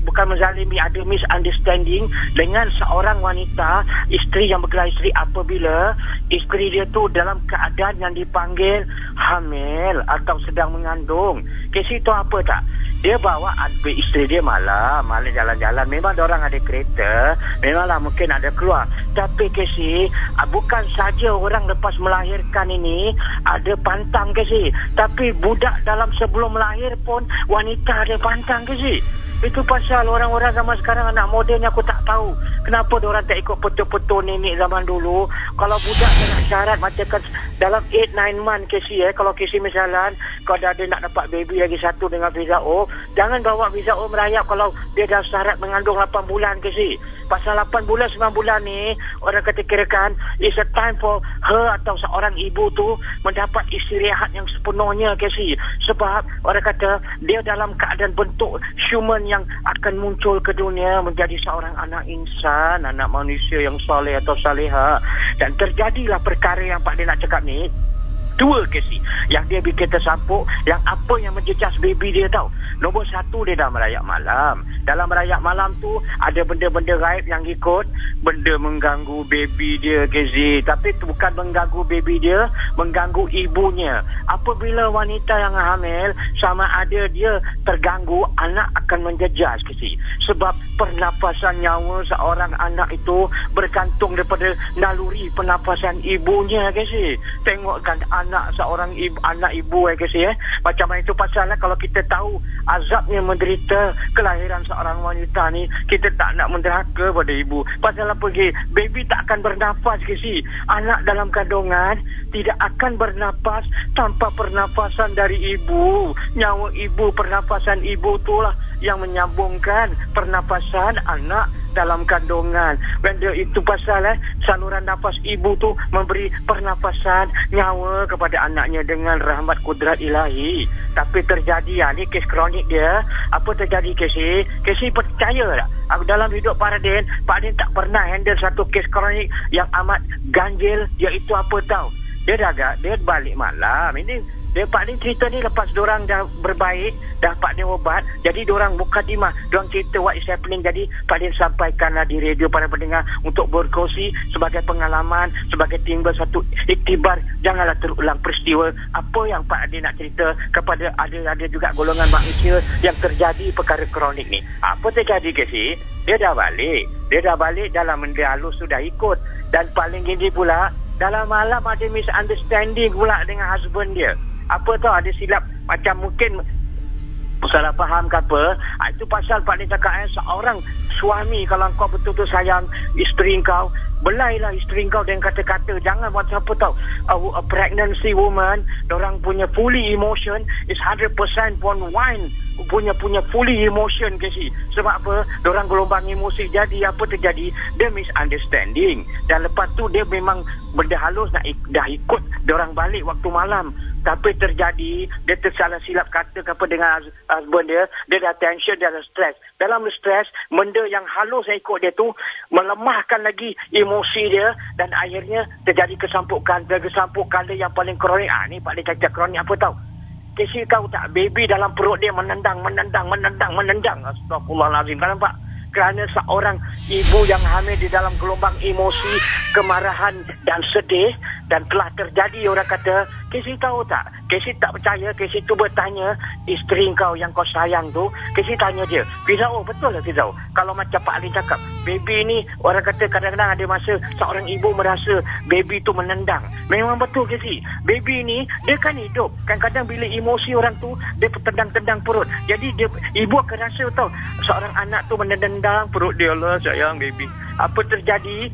bukan menzalimi, ada misunderstanding dengan seorang wanita, isteri yang bergelar isteri, apabila isteri dia tu dalam keadaan yang dipanggil hamil atau sedang mengandung. Casey tahu apa tak? Dia bawa isteri dia malam jalan-jalan. Memang orang ada kereta, memanglah mungkin ada keluar. Tapi Casey, bukan saja orang lepas melahirkan ini ada pantang Casey, tapi budak dalam sebelum melahir pun wanita ada pantang Casey. Itu pasal orang-orang zaman sekarang, anak moden, aku tak tahu kenapa diorang tak ikut betul-betul nenek zaman dulu. Kalau budak dia nak syarat macam kan dalam 8-9 month Casey, kalau Casey misalnya kalau dia nak dapat baby lagi satu dengan visa O, jangan bawa visa O merayap kalau dia dah syarat mengandung 8 bulan Casey. Pasal 8 bulan 9 bulan ni orang kata kirakan it's a time for her atau seorang ibu tu mendapat istirahat yang sepenuhnya Casey. Sebab orang kata dia dalam keadaan bentuk human yang akan muncul ke dunia menjadi seorang anak insan, anak manusia yang soleh atau saleha. Dan terjadilah perkara yang Pak dia nak cakap ni. Dua Casey, yang dia bikin tersampuk, yang apa yang menjejas baby dia tahu. Nombor satu, dia dah merayak malam. Dalam merayak malam tu ada benda-benda gaib yang ikut, benda mengganggu baby dia Casey. Tapi itu bukan mengganggu baby dia, mengganggu ibunya. Apabila wanita yang hamil, sama ada dia terganggu, anak akan menjejas Casey. Sebab pernafasan nyawa seorang anak itu bergantung daripada naluri pernafasan ibunya Casey. Tengokkan anak seorang ibu, anak ibu Casey macam mana itu pasalnya. Kalau kita tahu azabnya menderita kelahiran seorang wanita ni, kita tak nak menderhaka pada ibu. Pasal apa ke? Baby tak akan bernafas Casey. Anak dalam kandungan tidak akan bernafas tanpa pernafasan dari ibu. Nyawa ibu, pernafasan ibu itulah yang menyambungkan pernafasan anak dalam kandungan. Benda itu pasal saluran nafas ibu tu memberi pernafasan nyawa kepada anaknya dengan rahmat kudrat ilahi. Tapi terjadi ni kes kronik dia. Apa terjadi Casey? Casey percaya tak? Dalam hidup Pak Radin tak pernah handle satu kes kronik yang amat ganjil, iaitu apa tahu? Dia balik malam. Ini dia Pak Din cerita ni lepas diorang dah berbaik, dah Pak Din ubat. Jadi diorang mukadimah, diorang cerita what is happening. Jadi Pak Din sampaikanlah di radio para pendengar untuk berkongsi sebagai pengalaman, sebagai timbal satu iktibar. Janganlah terulang peristiwa apa yang Pak Din nak cerita kepada ada juga golongan manusia yang terjadi perkara kronik ni. Apa terjadi Casey? Dia dah balik dalam benda halus sudah ikut. Dan paling gini pula, dalam malam ada misunderstanding pula dengan husband dia. Apa tahu ada silap, macam mungkin salah faham ke apa. Itu pasal Pak Din cakap seorang suami, kalau kau betul-betul sayang isteri kau, belailah isteri kau dengan kata-kata. Jangan buat siapa tahu. A pregnancy woman, dorang punya fully emotion is 100% pun wine. Punya fully emotion Casey. Sebab apa? Dorang gelombang emosi. Jadi apa terjadi? Dia misunderstanding. Dan lepas tu dia memang benda halus dah ikut dorang balik waktu malam. Tapi terjadi, dia tersalah silap kata dengan husband dia. Dia dah tension, dia dah stres. Dalam stres, benda yang halus yang ikut dia tu melemahkan lagi emosi dia. Dan akhirnya terjadi kesampukan dia yang paling kronik. Ni Pak Din cakap kronik apa tahu? Casey tahu tak? Baby dalam perut dia menendang. Astagfirullahalazim. Kan nampak? Kerana seorang ibu yang hamil di dalam gelombang emosi, kemarahan dan sedih, dan telah terjadi, orang kata, Casey tahu tak? Casey tak percaya. Casey tu bertanya isteri kau yang kau sayang tu. Casey tanya dia, Fizau, betul lah Fizau? Kalau macam Pak Ali cakap, baby ni, orang kata kadang-kadang ada masa seorang ibu merasa baby tu menendang. Memang betul Casey. Baby ni, dia kan hidup. Kadang-kadang bila emosi orang tu, dia tendang-tendang perut. Jadi ibu akan rasa tahu, seorang anak tu menendang perut dia lah, sayang baby. Apa terjadi?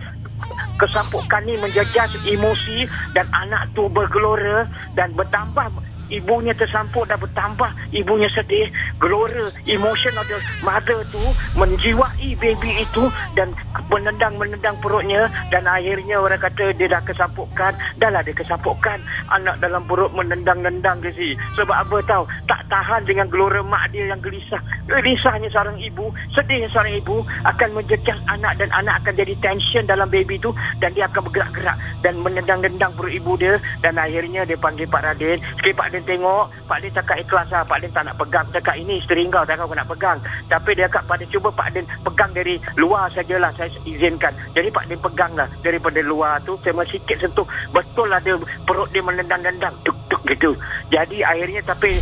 Kesampukan ni menjejas emosi dan anak tu bergelora dan bertambah. Ibunya tersampuk dan bertambah ibunya sedih. Gelora emotion of the mother tu menjiwai baby itu dan menendang perutnya. Dan akhirnya orang kata dia dah kesampukan. Dah lah dia kesampukan. Anak dalam perut menendang-nendang ke si. Sebab apa tahu? Tak tahan dengan gelora mak dia yang gelisah. Gelisahnya seorang ibu, sedihnya seorang ibu akan menjejas anak. Dan anak akan jadi tension dalam baby tu. Dan dia akan bergerak-gerak dan menendang-nendang perut ibu dia. Dan akhirnya dia panggil Pak Radin. Sekali Pak Radin tengok, Pak Din cakap ikhlas lah. Pak Din tak nak pegang. Cakap ini isteri kau, tak kau nak pegang. Tapi dia cakap Pak Din cuba Pak Din pegang dari luar sajalah, saya izinkan. Jadi Pak Din pegang lah daripada luar tu. Saya sikit sentuh. Betul lah dia, perut dia menendang-nendang. Tuk-tuk gitu. Jadi akhirnya tapi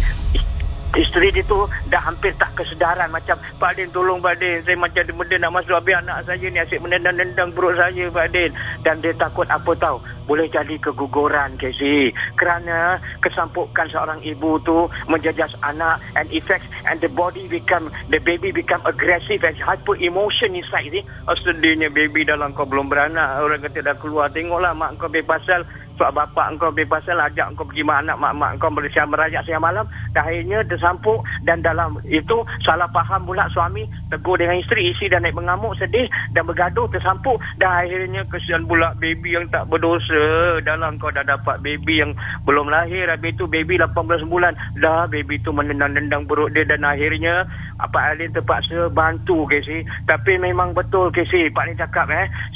isteri dia tu dah hampir tak kesedaran. Macam, Pak Din tolong Pak Din, saya macam ada benda nak masuk habis anak saya ni asyik menendang-nendang perut saya Pak Din. Dan dia takut apa tahu? Boleh jadi keguguran Casey. Kerana kesampukan seorang ibu tu menjejas anak and effects and the baby become aggressive and hyper emotion inside ni. Sedihnya baby dalam kau belum beranak. Orang kata dah keluar. Tengoklah mak kau bebasal. Sebab bapak kau bebasal ajak kau pergi anak mak kau bersiap merayak siang malam. Dan akhirnya tersampuk. Dan dalam itu salah faham pula suami. Tegur dengan isteri dan naik mengamuk, sedih dan bergaduh, tersampuk. Dan akhirnya kesian pula baby yang tak berdosa. Dalam kau dah dapat baby yang belum lahir. Habis tu baby 18 bulan. Dah baby tu menendang-nendang perut dia. Dan akhirnya Pak Alin terpaksa bantu Casey. Tapi memang betul Casey, Pak Alin cakap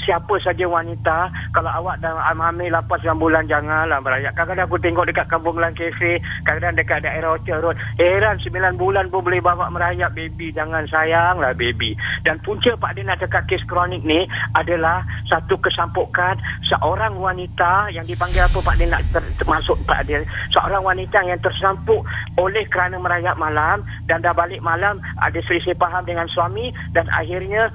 siapa saja wanita, kalau awak dah hamil 8 bulan bulan janganlah merayap. Kadang-kadang aku tengok dekat Kampung Glam Cafe, kadang-kadang dekat daerah Orchard Road. Heran 9 bulan pun boleh bawa merayap baby. Jangan sayanglah baby. Dan punca Pak Din nak cakap kes kronik ni adalah satu kesampukan seorang wanita yang dipanggil apa Pak Din nak termasuk Pak Din. Seorang wanita yang tersampuk oleh kerana merayap malam dan dah balik malam ada selisih faham dengan suami dan akhirnya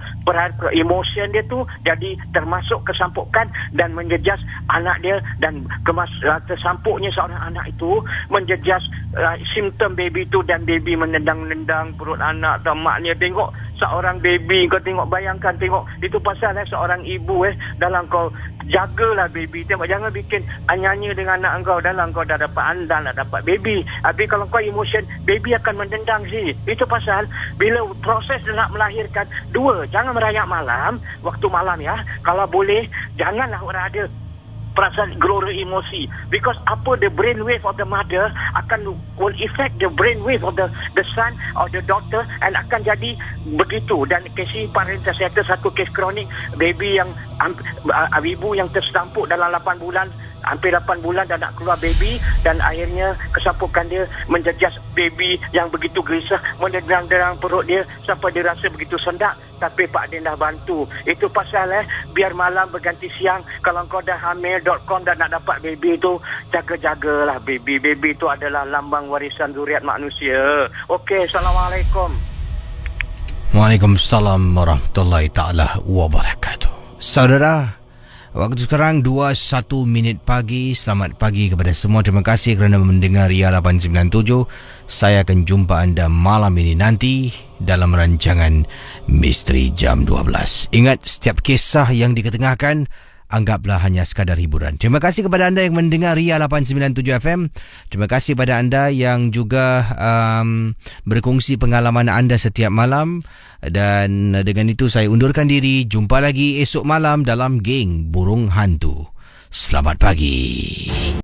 emosi dia tu jadi termasuk kesampukan dan menjejas anak dia dan tersampuknya seorang anak itu menjejas simptom baby tu dan baby menendang-nendang perut anak atau mak dia. Tengok seorang baby, kau tengok, bayangkan, tengok itu pasal seorang ibu dalam kau jagalah baby. Tengok, jangan bikin nyanyi dengan anak kau dalam kau dah dapat anda nak dapat baby. Tapi kalau kau emotion, baby akan mendendang sih. Itu pasal bila proses nak melahirkan, dua, jangan merayap malam, waktu malam ya. Kalau boleh, janganlah orang ada perasaan gelora emosi, because apa the brain wave of the mother will affect the brain wave of the son or the daughter and akan jadi begitu. Dan kes parental saya satu kes kronik baby yang ibu yang tersampuk dalam 8 bulan, hampir 8 bulan dan nak keluar baby dan akhirnya kesampukan dia menjejas baby yang begitu gelisah, mendendang-dendang perut dia sampai dia rasa begitu sendak. Tapi Pak Din dah bantu. Itu pasal biar malam berganti siang. Kalau kau dah hamil.com dan nak dapat baby tu, jaga-jagalah baby. Baby tu adalah lambang warisan zuriat manusia. Okey, Assalamualaikum. Waalaikumsalam warahmatullahi ta'ala wabarakatuh. Saudara, waktu sekarang 2:01 pagi. Selamat pagi kepada semua. Terima kasih kerana mendengar Ria 897. Saya akan jumpa anda malam ini nanti dalam rancangan Misteri Jam 12. Ingat, setiap kisah yang diketengahkan anggaplah hanya sekadar hiburan. Terima kasih kepada anda yang mendengar Ria 897 FM. Terima kasih kepada anda yang juga berkongsi pengalaman anda setiap malam. Dan dengan itu saya undurkan diri. Jumpa lagi esok malam dalam Geng Burung Hantu. Selamat pagi.